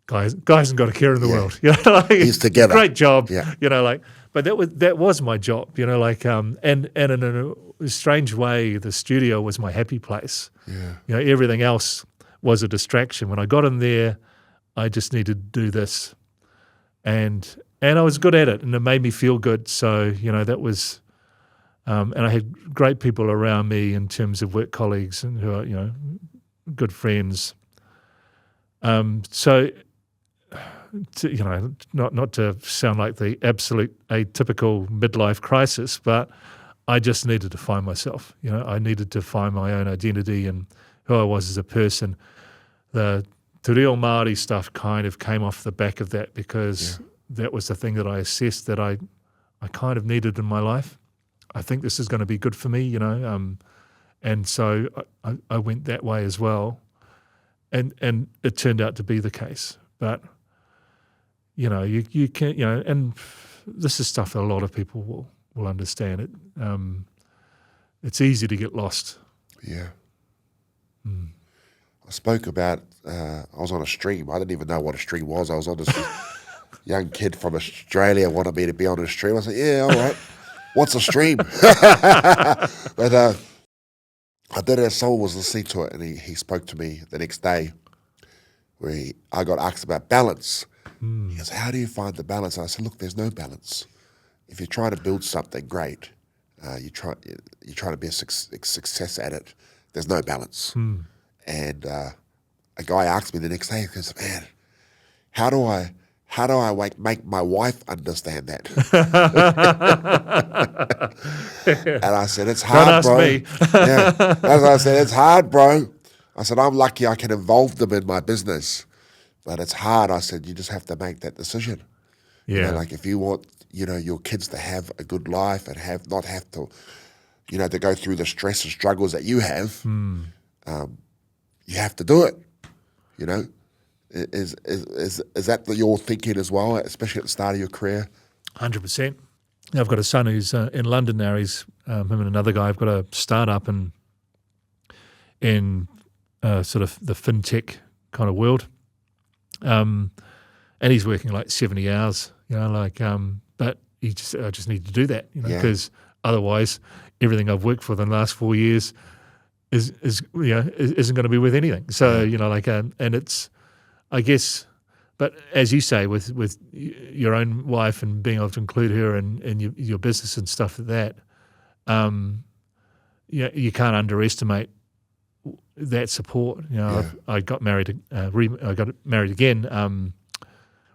guys hasn't got a care in the world. He's together. Great job. Yeah. But that was my job. And in a strange way, the studio was my happy place. Yeah. Everything else was a distraction. When I got in there, I just needed to do this, and I was good at it, and it made me feel good. So, that was, and I had great people around me in terms of work colleagues and who are, good friends. So, not to sound like the absolute atypical midlife crisis, but I just needed to find myself. I needed to find my own identity and who I was as a person. The Te Reo Māori stuff kind of came off the back of that because that was the thing that I assessed that I kind of needed in my life. I think this is going to be good for me, and so I went that way as well, and it turned out to be the case. But you can't, and this is stuff that a lot of people will understand. It it's easy to get lost. Yeah. I spoke about, I was on a stream. I didn't even know what a stream was. I was on this young kid from Australia wanted me to be on a stream. I said, yeah, all right. What's a stream? But I did it as someone was listening to it, and he spoke to me the next day where I got asked about balance. He goes, how do you find the balance? And I said, look, there's no balance. If you're trying to build something great, you're trying to be a success at it, there's no balance. And a guy asked me the next day, he goes, man, how do I make my wife understand that? And I said, it's hard, bro. Me. Yeah. As I said, it's hard, bro. I said, I'm lucky I can involve them in my business, but it's hard. I said, you just have to make that decision. Yeah. If you want, your kids to have a good life and not have to, to go through the stress and struggles that you have, you have to do it. Is that your thinking as well, especially at the start of your career? 100%. I've got a son who's in London now. He's him and another guy have got a startup in sort of the fintech kind of world. And he's working like 70 hours, but I just need to do that, because otherwise everything I've worked for the last 4 years isn't going to be worth anything. So, and it's, I guess, but as you say, with your own wife and being able to include her in your business and stuff like that, you can't underestimate that support. I got married. I got married again.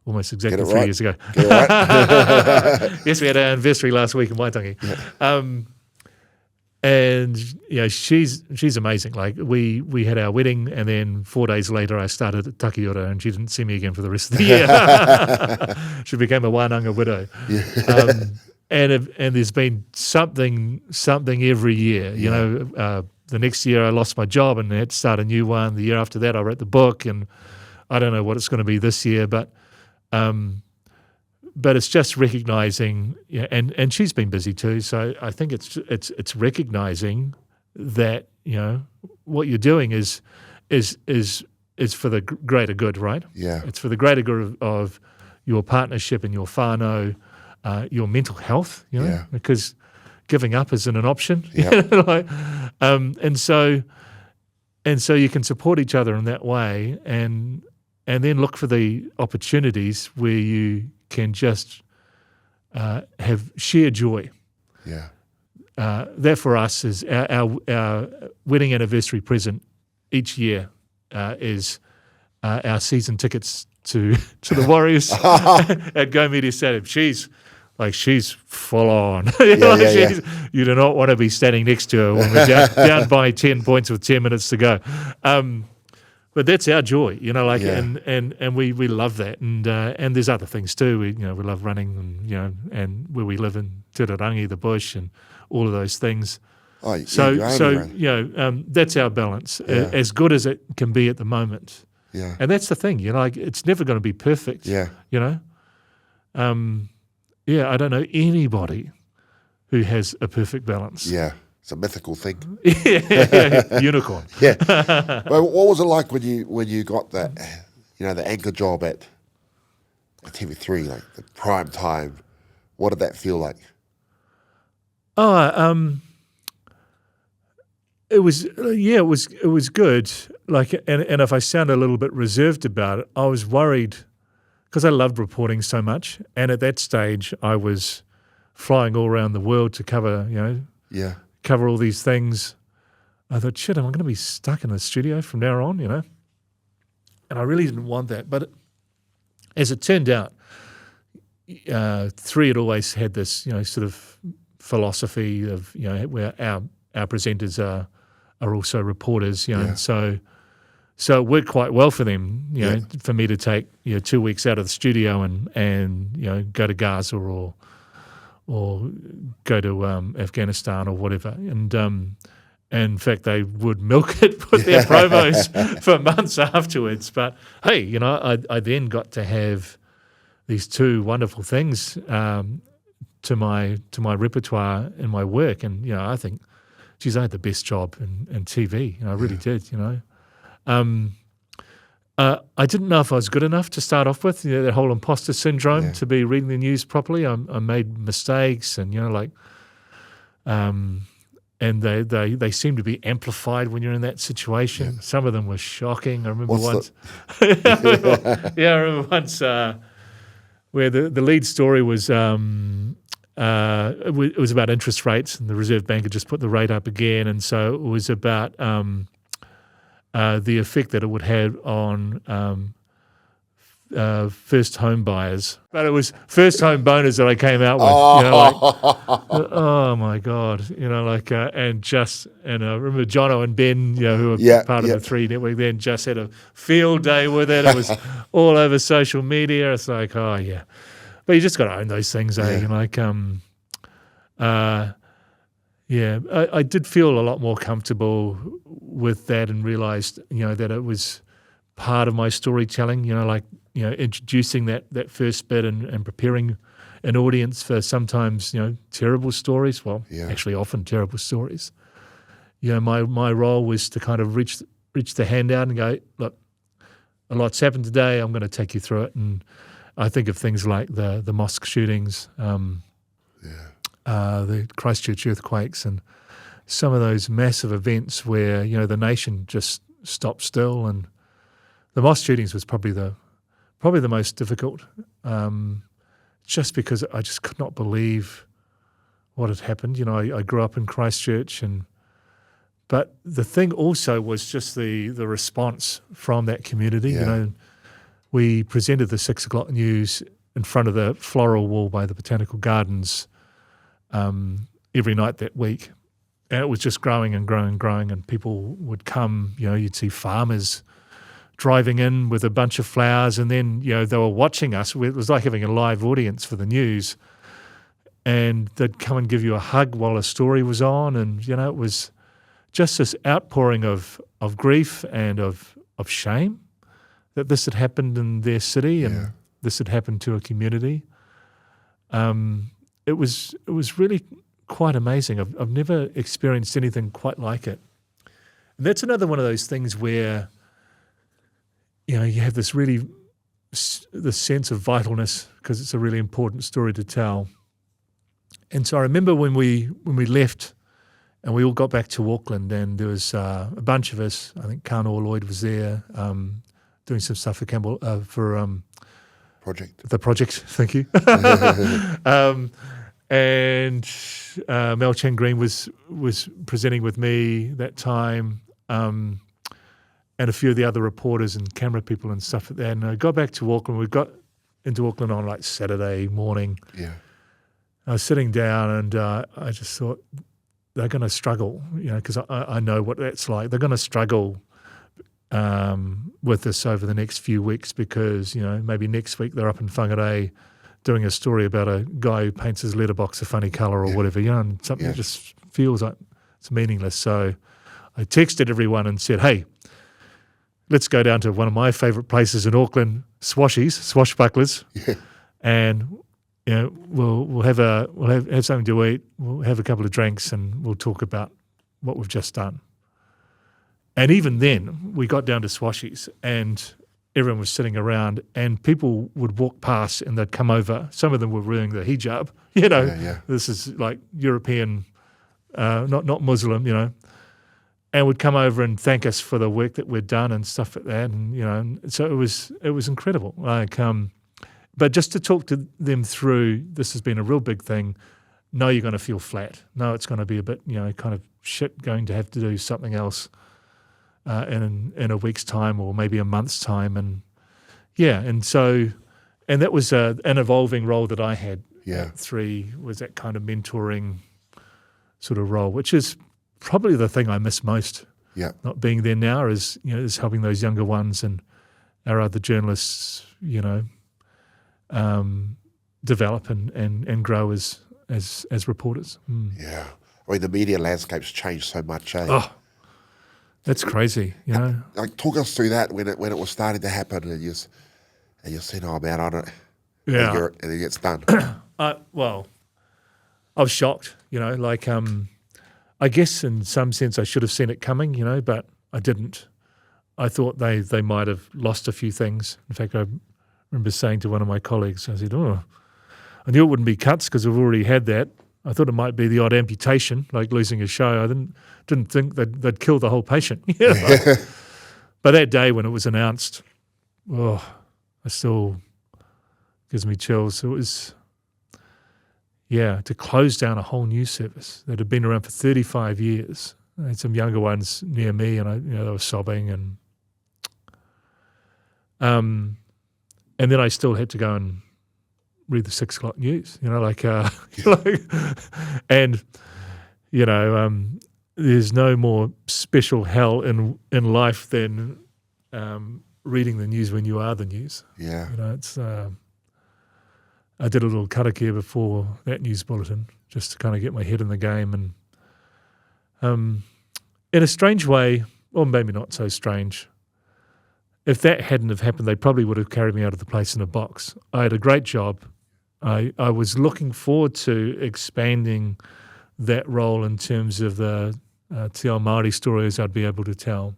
Almost exactly 3 years ago. Get it right. Yes, we had our anniversary last week in Waitangi. Yeah. And she's amazing. Like we had our wedding, and then 4 days later I started at Takiora, and she didn't see me again for the rest of the year. She became a wānanga widow. Yeah. And there's been something every year. The next year I lost my job and I had to start a new one. The year after that I wrote the book, and I don't know what it's going to be this year, but it's just recognizing, and she's been busy too. So I think it's recognizing that what you're doing is for the greater good, right? Yeah, it's for the greater good of your partnership and your whānau, your mental health. Because giving up isn't an option. Yeah. And so you can support each other in that way, and then look for the opportunities where you can just have shared joy. Yeah. That for us is our wedding anniversary present each year is our season tickets to the Warriors at Go Media Stadium. She's full on. You do not want to be standing next to her when we're down by 10 points with 10 minutes to go. But that's our joy, and we love that, and there's other things too. We love running, and where we live in Tirarangi, the bush, and all of those things. That's our balance, as good as it can be at the moment. Yeah, and that's the thing, it's never going to be perfect. Yeah, I don't know anybody who has a perfect balance. Yeah. It's a mythical thing. Unicorn. Yeah. Well, what was it like when you got that, the anchor job at TV3, like the prime time? What did that feel like? It was good. Like, and if I sound a little bit reserved about it, I was worried because I loved reporting so much, and at that stage I was flying all around the world to cover, cover all these things. I thought, shit, am I going to be stuck in the studio from now on, And I really didn't want that. But as it turned out, 3 had always had this, sort of philosophy of, where our presenters are also reporters, so it worked quite well for them, for me to take, 2 weeks out of the studio and go to Gaza or go to Afghanistan or whatever. And in fact, they would milk it with their promos for months afterwards. But hey, I then got to have these 2 wonderful things to my repertoire in my work. And, I think, geez, I had the best job in TV. I really did, I didn't know if I was good enough to start off with, that whole imposter syndrome, to be reading the news properly. I made mistakes, and and they seem to be amplified when you're in that situation. Yeah. Some of them were shocking. I remember once. I remember once where the lead story was it was about interest rates, and the Reserve Bank had just put the rate up again, and so it was about the effect that it would have on first home buyers. But it was first home boners that I came out with. Oh my God, and I remember Jono and Ben, who were part of the 3 Network then, just had a field day with it. It was all over social media. It's like, but you just got to own those things, I did feel a lot more comfortable with that, and realised, that it was part of my storytelling, introducing that first bit and preparing an audience for sometimes, terrible stories. Well, actually often terrible stories. My role was to kind of reach reach the hand out and go, look, a lot's happened today. I'm going to take you through it. And I think of things like the mosque shootings, the Christchurch earthquakes, and some of those massive events where, you know, the nation just stopped still. And the mosque shootings was probably the most difficult, just because I just could not believe what had happened. You know, I grew up in Christchurch, but the thing also was just the response from that community. Yeah. You know, we presented the 6 o'clock news in front of the floral wall by the Botanical Gardens every night that week. And it was just growing and growing and growing, and people would come, you know, you'd see farmers driving in with a bunch of flowers, and then, you know, they were watching us. It was like having a live audience for the news, and they'd come and give you a hug while a story was on, and, you know, it was just this outpouring of grief and of shame that this had happened in their city and this had happened to a community. It was really quite amazing. I've never experienced anything quite like it. And that's another one of those things where, you know, you have this really, the sense of vitalness because it's a really important story to tell. And so I remember when we left and we all got back to Auckland, and there was a bunch of us. I think Kano Lloyd was there doing some stuff for Campbell for the project. Thank you. And Mel Chen Green was presenting with me that time, and a few of the other reporters and camera people and stuff like that. And I got back to Auckland. We got into Auckland on like Saturday morning. Yeah. I was sitting down, and I just thought, they're going to struggle, you know, because I know what that's like. They're going to struggle with this over the next few weeks because, you know, maybe next week they're up in Whangarei doing a story about a guy who paints his letterbox a funny colour or whatever, you know, and something that just feels like it's meaningless. So I texted everyone and said, hey, let's go down to one of my favourite places in Auckland, Swashbucklers, and, you know, we'll have something to eat, we'll have a couple of drinks, and we'll talk about what we've just done. And even then, we got down to Swashies, and everyone was sitting around, and people would walk past, and they'd come over. Some of them were wearing the hijab, you know. This is like European, not Muslim, you know, and would come over and thank us for the work that we'd done and stuff like that. And, you know, and so it was incredible. Like, but just to talk to them through, this has been a real big thing. No, you're going to feel flat. No, it's going to be a bit, you know, kind of shit going to have to do something else in a week's time or maybe a month's time. And, yeah, and so, and that was an evolving role that I had at 3, was that kind of mentoring sort of role, which is probably the thing I miss most. Not being there now is, you know, is helping those younger ones and our other journalists, you know, develop and grow as reporters. Yeah. I mean, the media landscape's changed so much, eh? Oh, that's crazy, you know. Like, talk us through that when it was starting to happen, and you said, "Oh, I'm out on it." Yeah. And then it's done. Well, I was shocked, you know. Like, I guess in some sense I should have seen it coming, you know, but I didn't. I thought they might have lost a few things. In fact, I remember saying to one of my colleagues, I said, "Oh, I knew it wouldn't be cuts because we've already had that. I thought it might be the odd amputation, like losing a show. I didn't think they'd kill the whole patient." You know? But that day when it was announced, it still gives me chills. It was, to close down a whole news service that had been around for 35 years. I had some younger ones near me, and they were sobbing, and then I still had to go and read the 6 o'clock news, you know, and, you know, there's no more special hell in life than reading the news when you are the news. Yeah. You know, it's, I did a little karakia before that news bulletin just to kind of get my head in the game. And in a strange way, or maybe not so strange, if that hadn't have happened, they probably would have carried me out of the place in a box. I had a great job. I was looking forward to expanding that role in terms of the Te Ao Māori stories I'd be able to tell.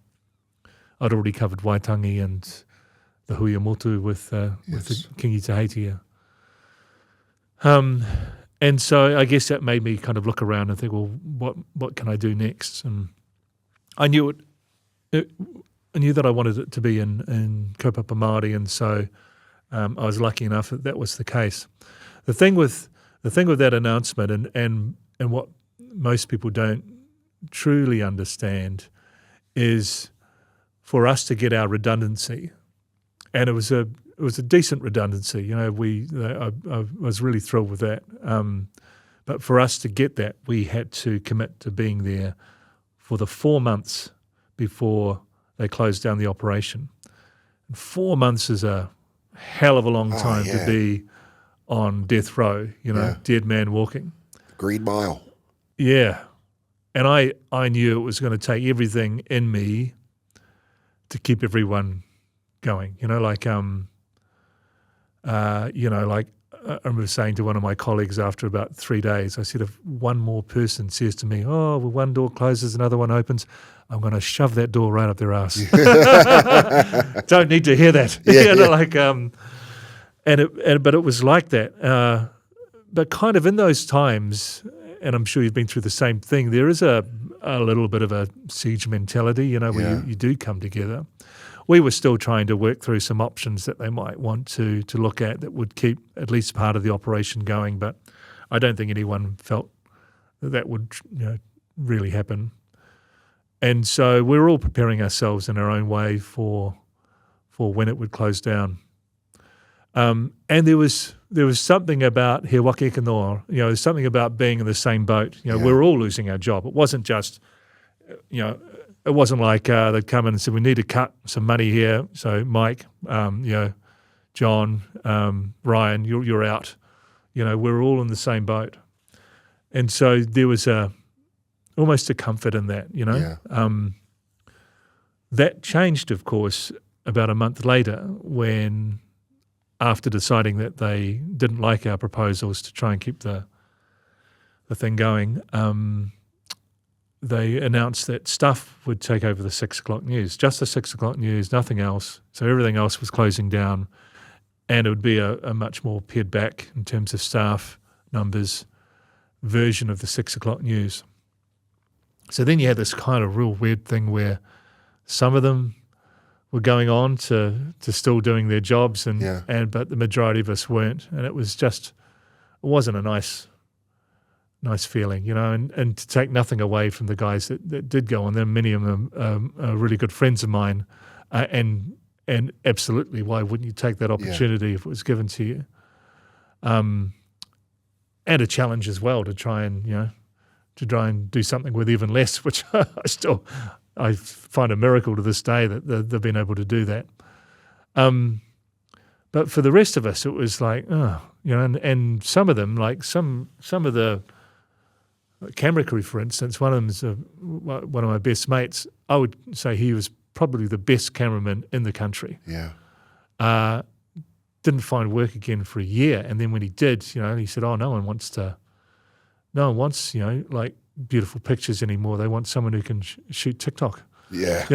I'd already covered Waitangi and the Hui Motu with the Kingi Tahiti. And so I guess that made me kind of look around and think, well, what can I do next? And I knew I knew that I wanted it to be in kaupapa Māori, and so I was lucky enough that was the case. The thing with that announcement, and what most people don't truly understand, is for us to get our redundancy, and it was a decent redundancy. You know, I was really thrilled with that. But for us to get that, we had to commit to being there for the 4 months before they closed down the operation. And 4 months is a hell of a long time to be on death row, dead man walking. Green Mile. Yeah. And I knew it was going to take everything in me to keep everyone going. I remember saying to one of my colleagues after about 3 days, I said, if one more person says to me, oh, well, one door closes, another one opens, I'm going to shove that door right up their ass. Don't need to hear that. But it was like that. But kind of in those times, and I'm sure you've been through the same thing, there is a little bit of a siege mentality, where you do come together. We were still trying to work through some options that they might want to look at that would keep at least part of the operation going, but I don't think anyone felt that would really happen. And so we were all preparing ourselves in our own way for when it would close down. And there was something about He Waka Eke Noa, there's something about being in the same boat. We were all losing our job. It wasn't just, it wasn't like they'd come in and said, we need to cut some money here. So Mike, John, Ryan, you're out. We're all in the same boat. And so there was almost a comfort in that, That changed, of course, about a month later when, after deciding that they didn't like our proposals to try and keep the thing going, they announced that Stuff would take over the 6 o'clock news, just the 6 o'clock news, nothing else. So everything else was closing down, and it would be a much more pared back in terms of staff numbers version of the 6 o'clock news. So then you had this kind of real weird thing where some of them were going on to still doing their jobs, but the majority of us weren't, and it wasn't a nice feeling, and to take nothing away from the guys that did go on. Then many of them are really good friends of mine, and absolutely, why wouldn't you take that opportunity if it was given to you? And a challenge as well to try and do something with even less, which I find a miracle to this day that they've been able to do that. But for the rest of us, it was like, and some of them, like some of the camera crew, for instance, one of them's one of my best mates. I would say he was probably the best cameraman in the country. Yeah. Didn't find work again for a year, and then when he did, he said, "Oh, no one wants, like beautiful pictures anymore. They want someone who can shoot TikTok." Yeah.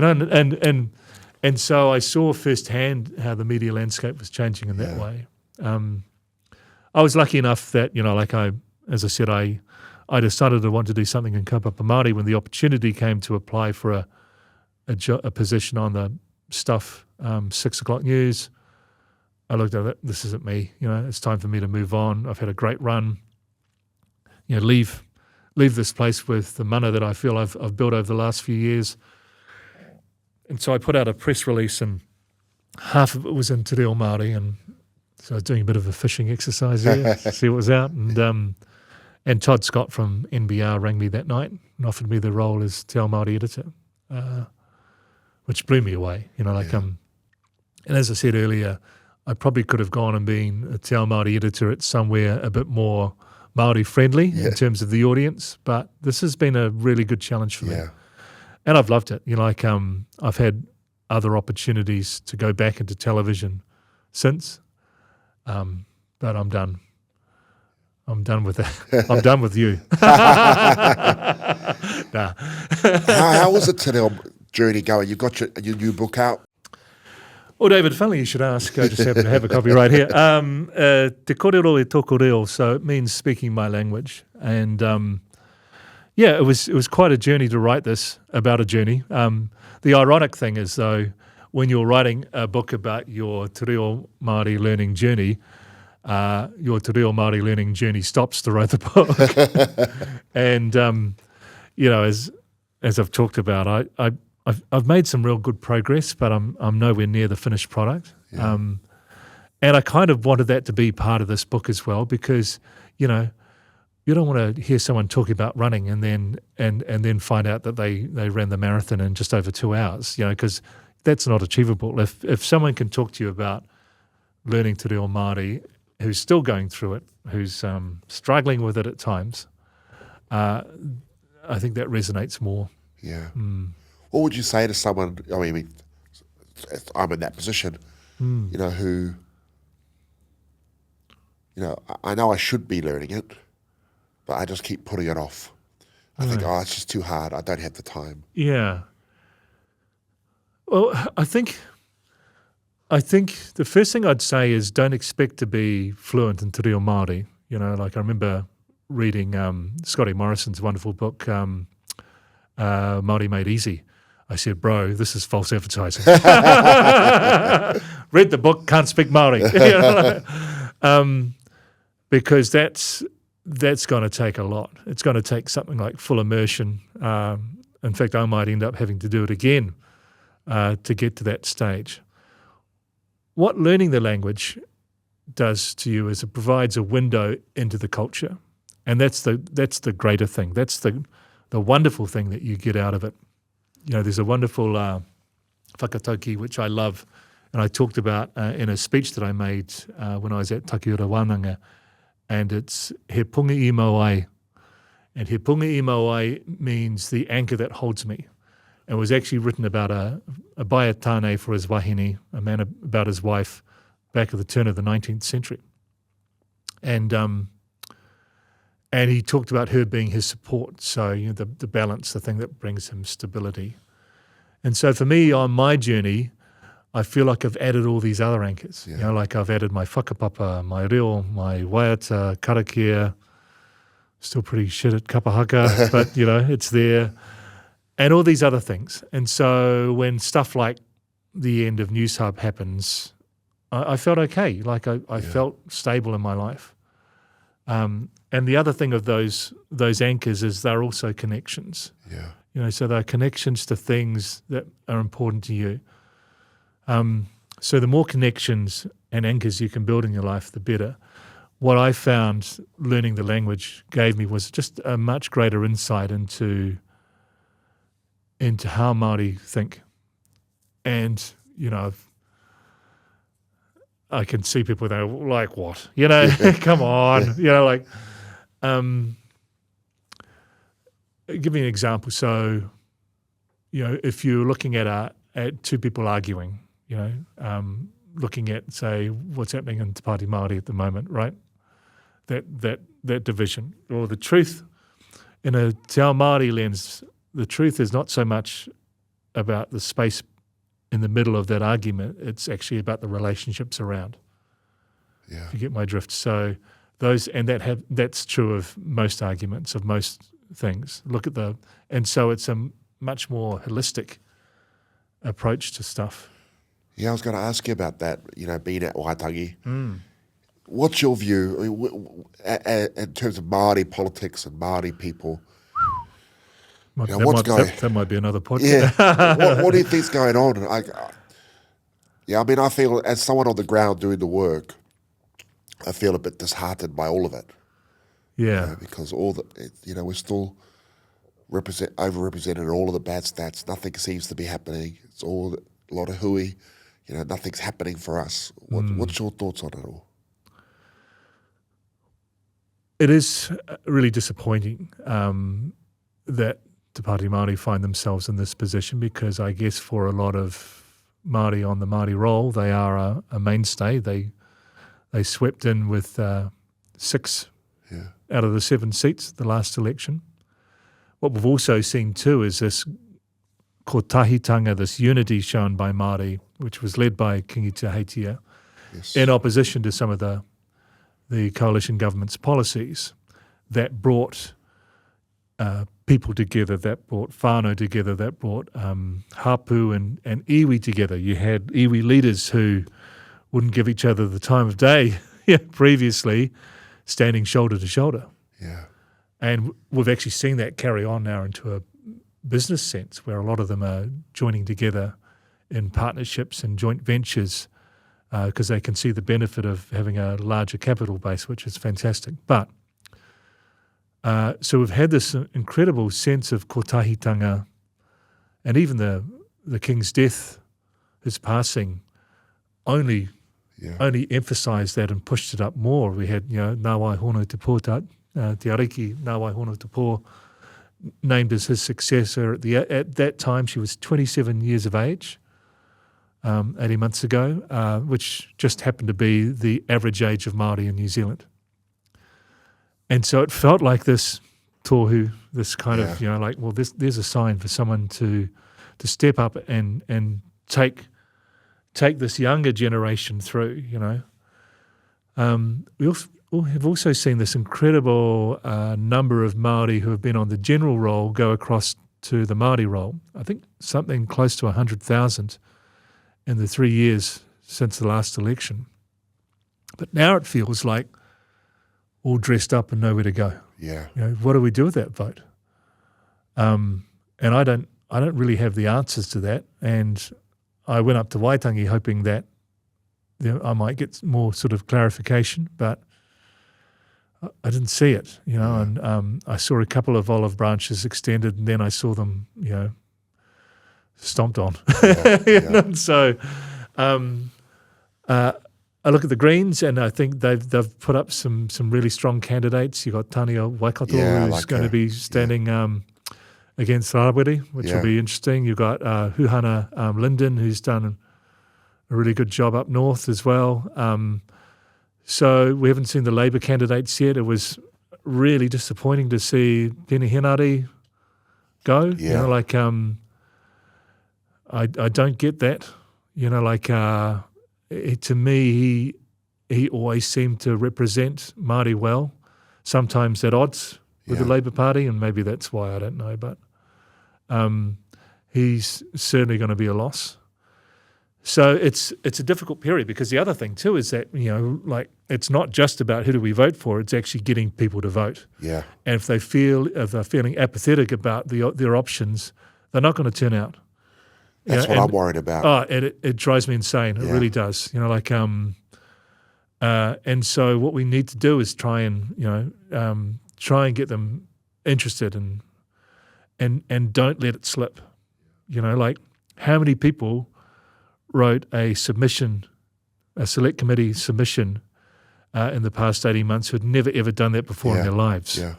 And so I saw firsthand how the media landscape was changing in that way. I was lucky enough that as I said, I decided I wanted to do something in kaupapa Māori when the opportunity came to apply for a position on the Stuff 6 o'clock news. I looked at it, this isn't me, it's time for me to move on. I've had a great run, leave this place with the mana that I feel I've built over the last few years. And so I put out a press release, and half of it was in Te Reo Māori, and so I was doing a bit of a fishing exercise there, see what was out. And Todd Scott from NBR rang me that night and offered me the role as Te Ao Māori editor, which blew me away. And as I said earlier, I probably could have gone and been a Te Ao Māori editor at somewhere a bit more Māori friendly in terms of the audience, but this has been a really good challenge for me. And I've loved it. I've had other opportunities to go back into television since, but I'm done. I'm done with that. I'm done with you. Nah. How was it journey going? You've got your new book out. Well, David, funnily you should ask. I just happen to have a copy right here. Te kōrero e tōku reo, so it means speaking my language. And yeah, it was quite a journey to write this, about a journey. The ironic thing is, though, when you're writing a book about your te reo Māori learning journey, your te reo Māori learning journey stops to write the book. And, you know, as I've talked about, I've made some real good progress, but I'm nowhere near the finished product. Yeah. And I kind of wanted that to be part of this book as well, because, you know, you don't want to hear someone talking about running and then find out that they ran the marathon in just over 2 hours, you know, because that's not achievable. If someone can talk to you about learning te reo Māori, who's still going through it, who's struggling with it at times, I think that resonates more. Yeah. What would you say to someone, I mean, I'm in that position, you know, who, you know I should be learning it, but I just keep putting it off. I think, it's just too hard. I don't have the time. Yeah. Well, I think the first thing I'd say is don't expect to be fluent in te reo Māori. You know, like I remember reading Scotty Morrison's wonderful book, Māori Made Easy. I said, bro, this is false advertising. Read the book, can't speak Māori. You know? Because that's going to take a lot. It's going to take something like full immersion. In fact, I might end up having to do it again to get to that stage. What learning the language does to you is it provides a window into the culture, and that's the greater thing. That's the wonderful thing that you get out of it. You know, there's a wonderful whakatauki which I love, and I talked about in a speech that I made when I was at Takiura Wānanga, and it's he pungi I mauai. And he pungi I mauai means the anchor that holds me. It was actually written about a baiatane for his wahine, a man about his wife, back at the turn of the 19th century. And he talked about her being his support, so you know, the balance, the thing that brings him stability. And so for me, on my journey, I feel like I've added all these other anchors. Yeah. You know, like I've added my whakapapa, my reo, my waiata, karakia, still pretty shit at kapahaka, but you know, it's there. And all these other things. And so when stuff like the end of News Hub happens, I felt okay. Like I felt stable in my life. And the other thing of those anchors is they're also connections. Yeah. You know, so they're connections to things that are important to you. So the more connections and anchors you can build in your life, the better. What I found learning the language gave me was just a much greater insight into how Māori think. And, you know, I can see people that are like, what? You know, come on. You know, like, give me an example. So, you know, if you're looking at two people arguing, you know, looking at, say, what's happening in Te Pāti Māori at the moment, right? That division, or the truth in a Te Ao Māori lens, the truth is not so much about the space in the middle of that argument, it's actually about the relationships around. Yeah. If you get my drift. So that's true of most arguments, of most things. And so it's a much more holistic approach to stuff. Yeah, I was going to ask you about that, you know, being at Waitangi. What's your view in terms of Māori politics and Māori people? That might be another podcast. Yeah. What do you think's going on? I mean, I feel as someone on the ground doing the work, I feel a bit disheartened by all of it. Yeah. You know, because we're still overrepresented in all of the bad stats. Nothing seems to be happening. It's all a lot of hui. You know, nothing's happening for us. What's your thoughts on it all? It is really disappointing that Te Pāti Māori find themselves in this position, because I guess for a lot of Māori on the Māori roll, they are a mainstay. They swept in with 6 out of the 7 seats the last election. What we've also seen too is this kotahitanga, this unity shown by Māori, which was led by Kingi Te Heitia, Yes. in opposition to some of the coalition government's policies that brought people together, that brought whānau together, that brought hapu and iwi together. You had iwi leaders who wouldn't give each other the time of day previously, standing shoulder to shoulder. Yeah. And we've actually seen that carry on now into a business sense where a lot of them are joining together in partnerships and joint ventures because they can see the benefit of having a larger capital base, which is fantastic. But so we've had this incredible sense of kotahitanga, and even the king's death, his passing, only emphasised that and pushed it up more. We had, Ngā Waihono Te Pō, Te Ariki Ngā Waihono Te Pō, named as his successor. At that time, she was 27 years of age, 18 months ago, which just happened to be the average age of Māori in New Zealand. And so it felt like this tohu, this kind of, there's a sign for someone to step up and take this younger generation through, We have also seen this incredible number of Māori who have been on the general roll go across to the Māori roll. I think something close to 100,000 in the 3 years since the last election. But now it feels like all dressed up and nowhere to go. Yeah. What do we do with that vote? And I don't really have the answers to that. And I went up to Waitangi hoping that I might get more sort of clarification, but I didn't see it, and I saw a couple of olive branches extended and then I saw them, stomped on. And so I look at the Greens and I think they've put up some really strong candidates. You've got Tania Waikato who's going to be standing against Rawiri, which will be interesting. You've got Huhana Linden, who's done a really good job up north as well. So we haven't seen the Labour candidates yet. It was really disappointing to see Peni Henare go. Yeah. I don't get that. To me, he always seemed to represent Māori well, sometimes at odds with the Labour Party, and maybe that's why, I don't know. But he's certainly going to be a loss. So it's a difficult period because the other thing too is that, it's not just about who do we vote for, it's actually getting people to vote. Yeah. And if they're feeling apathetic about their options, they're not going to turn out. That's what I'm worried about. Oh, and it drives me insane. It really does. And so what we need to do is try and get them interested and don't let it slip. How many people wrote a select committee submission in the past 18 months who had never ever done that before in their lives. Yeah.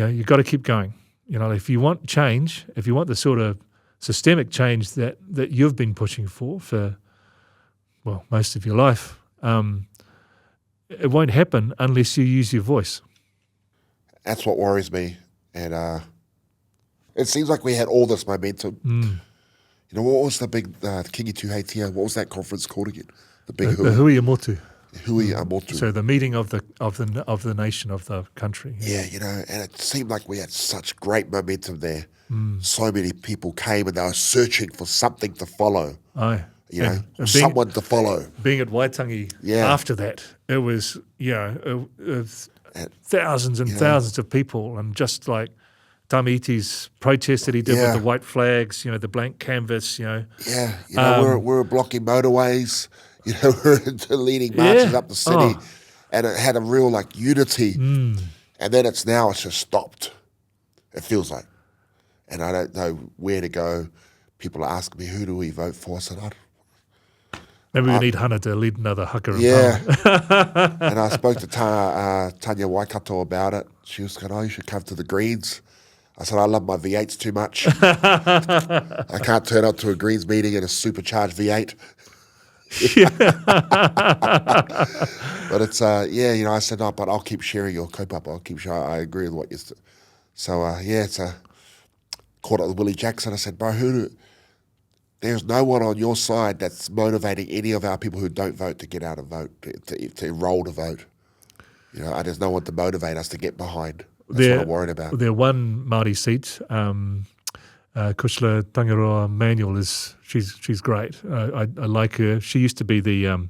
You've got to keep going. If you want change, if you want the sort of systemic change that you've been pushing for most of your life, it won't happen unless you use your voice. That's what worries me. And it seems like we had all this momentum. What was the big Kingi Te Heitia? What was that conference called again? The big the Hui Amotu. Hui Amotu. So the meeting of the nation, of the country. Yeah, and it seemed like we had such great momentum there. So many people came and they were searching for something to follow. Aye. Someone to follow. Being at Waitangi after that, it was thousands and thousands of people, and just like Tamiti's protest that he did with the white flags, the blank canvas, we were blocking motorways, we were leading marches up the city, and it had a real unity. And then it's just stopped. It feels like, and I don't know where to go. People are asking me, who do we vote for? I said, maybe we need Hana to lead another haka. And I spoke to Tania Waikato about it. She was going, you should come to the Greens. I said, I love my V8s too much. I can't turn up to a Greens meeting in a supercharged V8. But it's, I said, no, but I'll keep sharing your kaupapa. I'll keep sharing. I agree with what you said. So, it's a caught up with Willie Jackson. I said, bro, there's no one on your side that's motivating any of our people who don't vote to get out and vote, to enroll to vote. You know, there's no one to motivate us to get behind. That's what I'm worried about. Their one Māori seat, Kushla Tangaroa Manuel, she's great. I like her. She used to be the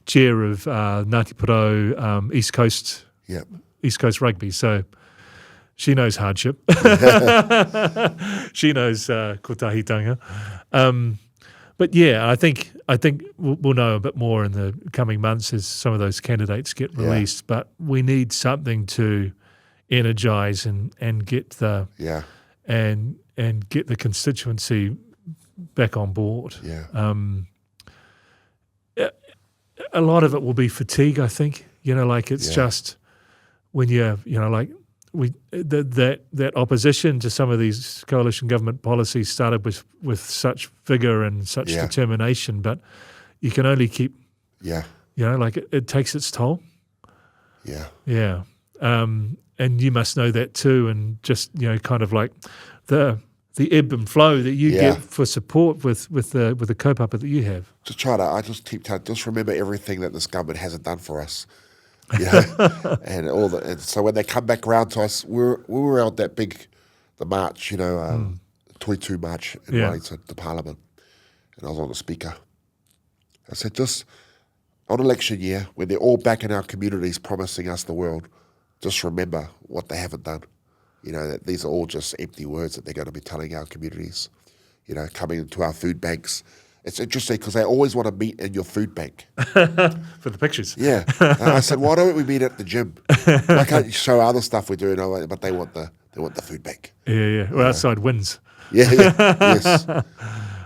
chair of Ngāti Porou East Coast Rugby, so she knows hardship. She knows kotahitanga. But yeah, I think we'll know a bit more in the coming months as some of those candidates get released. But we need something to energise and get the and get the constituency back on board. Yeah. A lot of it will be fatigue, I think. You know, like it's just when that opposition to some of these coalition government policies started with such vigour and such determination, but you can only keep, it takes its toll. Yeah. Yeah. And you must know that too, and just, kind of like the ebb and flow that you get for support with the kaupapa that you have. I just keep telling, just remember everything that this government hasn't done for us. And so when they come back around to us, we were out that the march, 22 March in Wellington, the Parliament, and I was on the speaker. I said, just on election year, when they're all back in our communities promising us the world, just remember what they haven't done. That these are all just empty words that they're going to be telling our communities, coming into our food banks. It's interesting because they always want to meet in your food bank. For the pictures. Yeah. I said, why don't we meet at the gym? Why can't you show other stuff we're doing? But they want the food bank. Yeah. Well, outside wins. Yeah. Yes.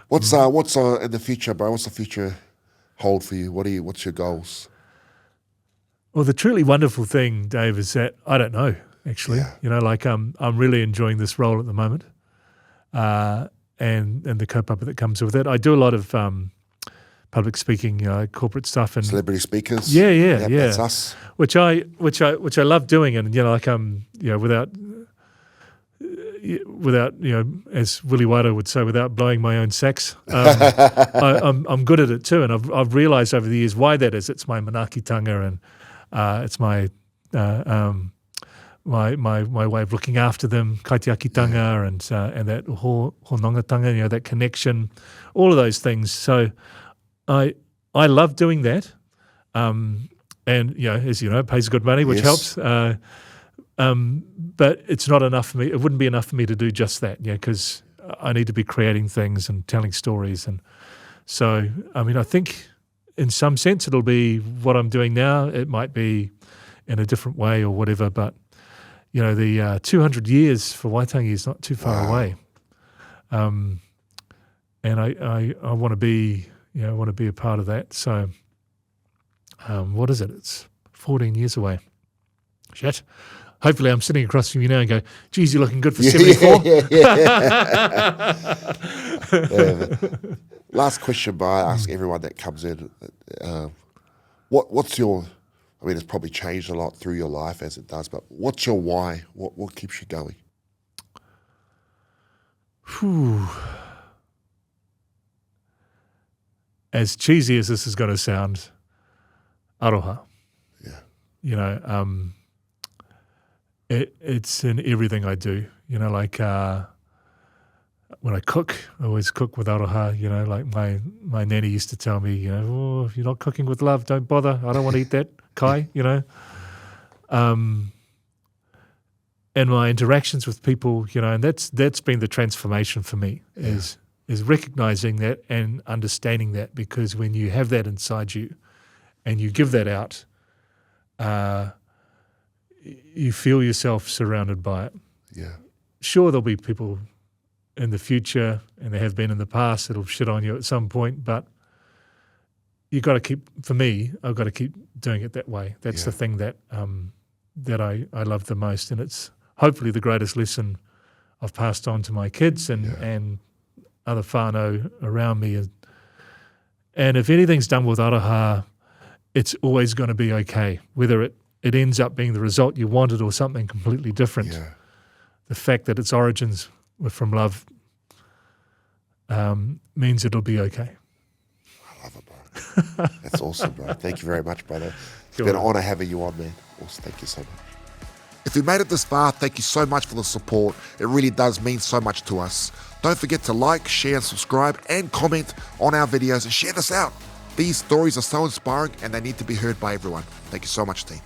What's in the future, bro? What's the future hold for you? What's your goals? Well, the truly wonderful thing, Dave, is that I don't know, actually. Yeah. I'm really enjoying this role at the moment. And the kaupapa that comes with it. I do a lot of public speaking, corporate stuff, and celebrity speakers. Yeah. That's us. Which I love doing, and without as Willie Wairo would say, without blowing my own sax, I'm good at it too. And I've realised over the years why that is. It's my manaakitanga, and it's my my way of looking after them, kaitiakitanga, and that honongatanga, that connection, all of those things. So I love doing that, and as you know, it pays good money, which helps. But it's not enough for me. It wouldn't be enough for me to do just that, because I need to be creating things and telling stories. And so, I think in some sense it'll be what I'm doing now. It might be in a different way or whatever, but the 200 years for Waitangi is not too far away. And I want to be, a part of that. So, what is it? It's 14 years away. Shit. Hopefully I'm sitting across from you now and go, geez, you're looking good for 74. Last question, I ask everyone that comes in, what's your, it's probably changed a lot through your life as it does, but what's your why? What keeps you going? As cheesy as this is going to sound, aroha. Yeah. It's in everything I do. When I cook, I always cook with aroha. Like my nanny used to tell me, if you're not cooking with love, don't bother. I don't want to eat that kai. And my interactions with people, and that's been the transformation for me. Is recognizing that and understanding that, because when you have that inside you, and you give that out, you feel yourself surrounded by it. Yeah. Sure, there'll be people in the future, and there have been in the past, that'll shit on you at some point, but I've got to keep doing it that way. That's the thing that that I love the most, and it's hopefully the greatest lesson I've passed on to my kids and other whānau around me. And if anything's done with aroha, it's always going to be okay, whether it ends up being the result you wanted or something completely different. Yeah. The fact that its origins from love means it'll be okay. I love it, bro. That's awesome, bro. Thank you very much, brother. It's been an honor having you on, man. Awesome. Thank you so much. If you made it this far, thank you so much for the support. It really does mean so much to us. Don't forget to like, share, and subscribe, and comment on our videos, and share this out. These stories are so inspiring, and they need to be heard by everyone. Thank you so much, team.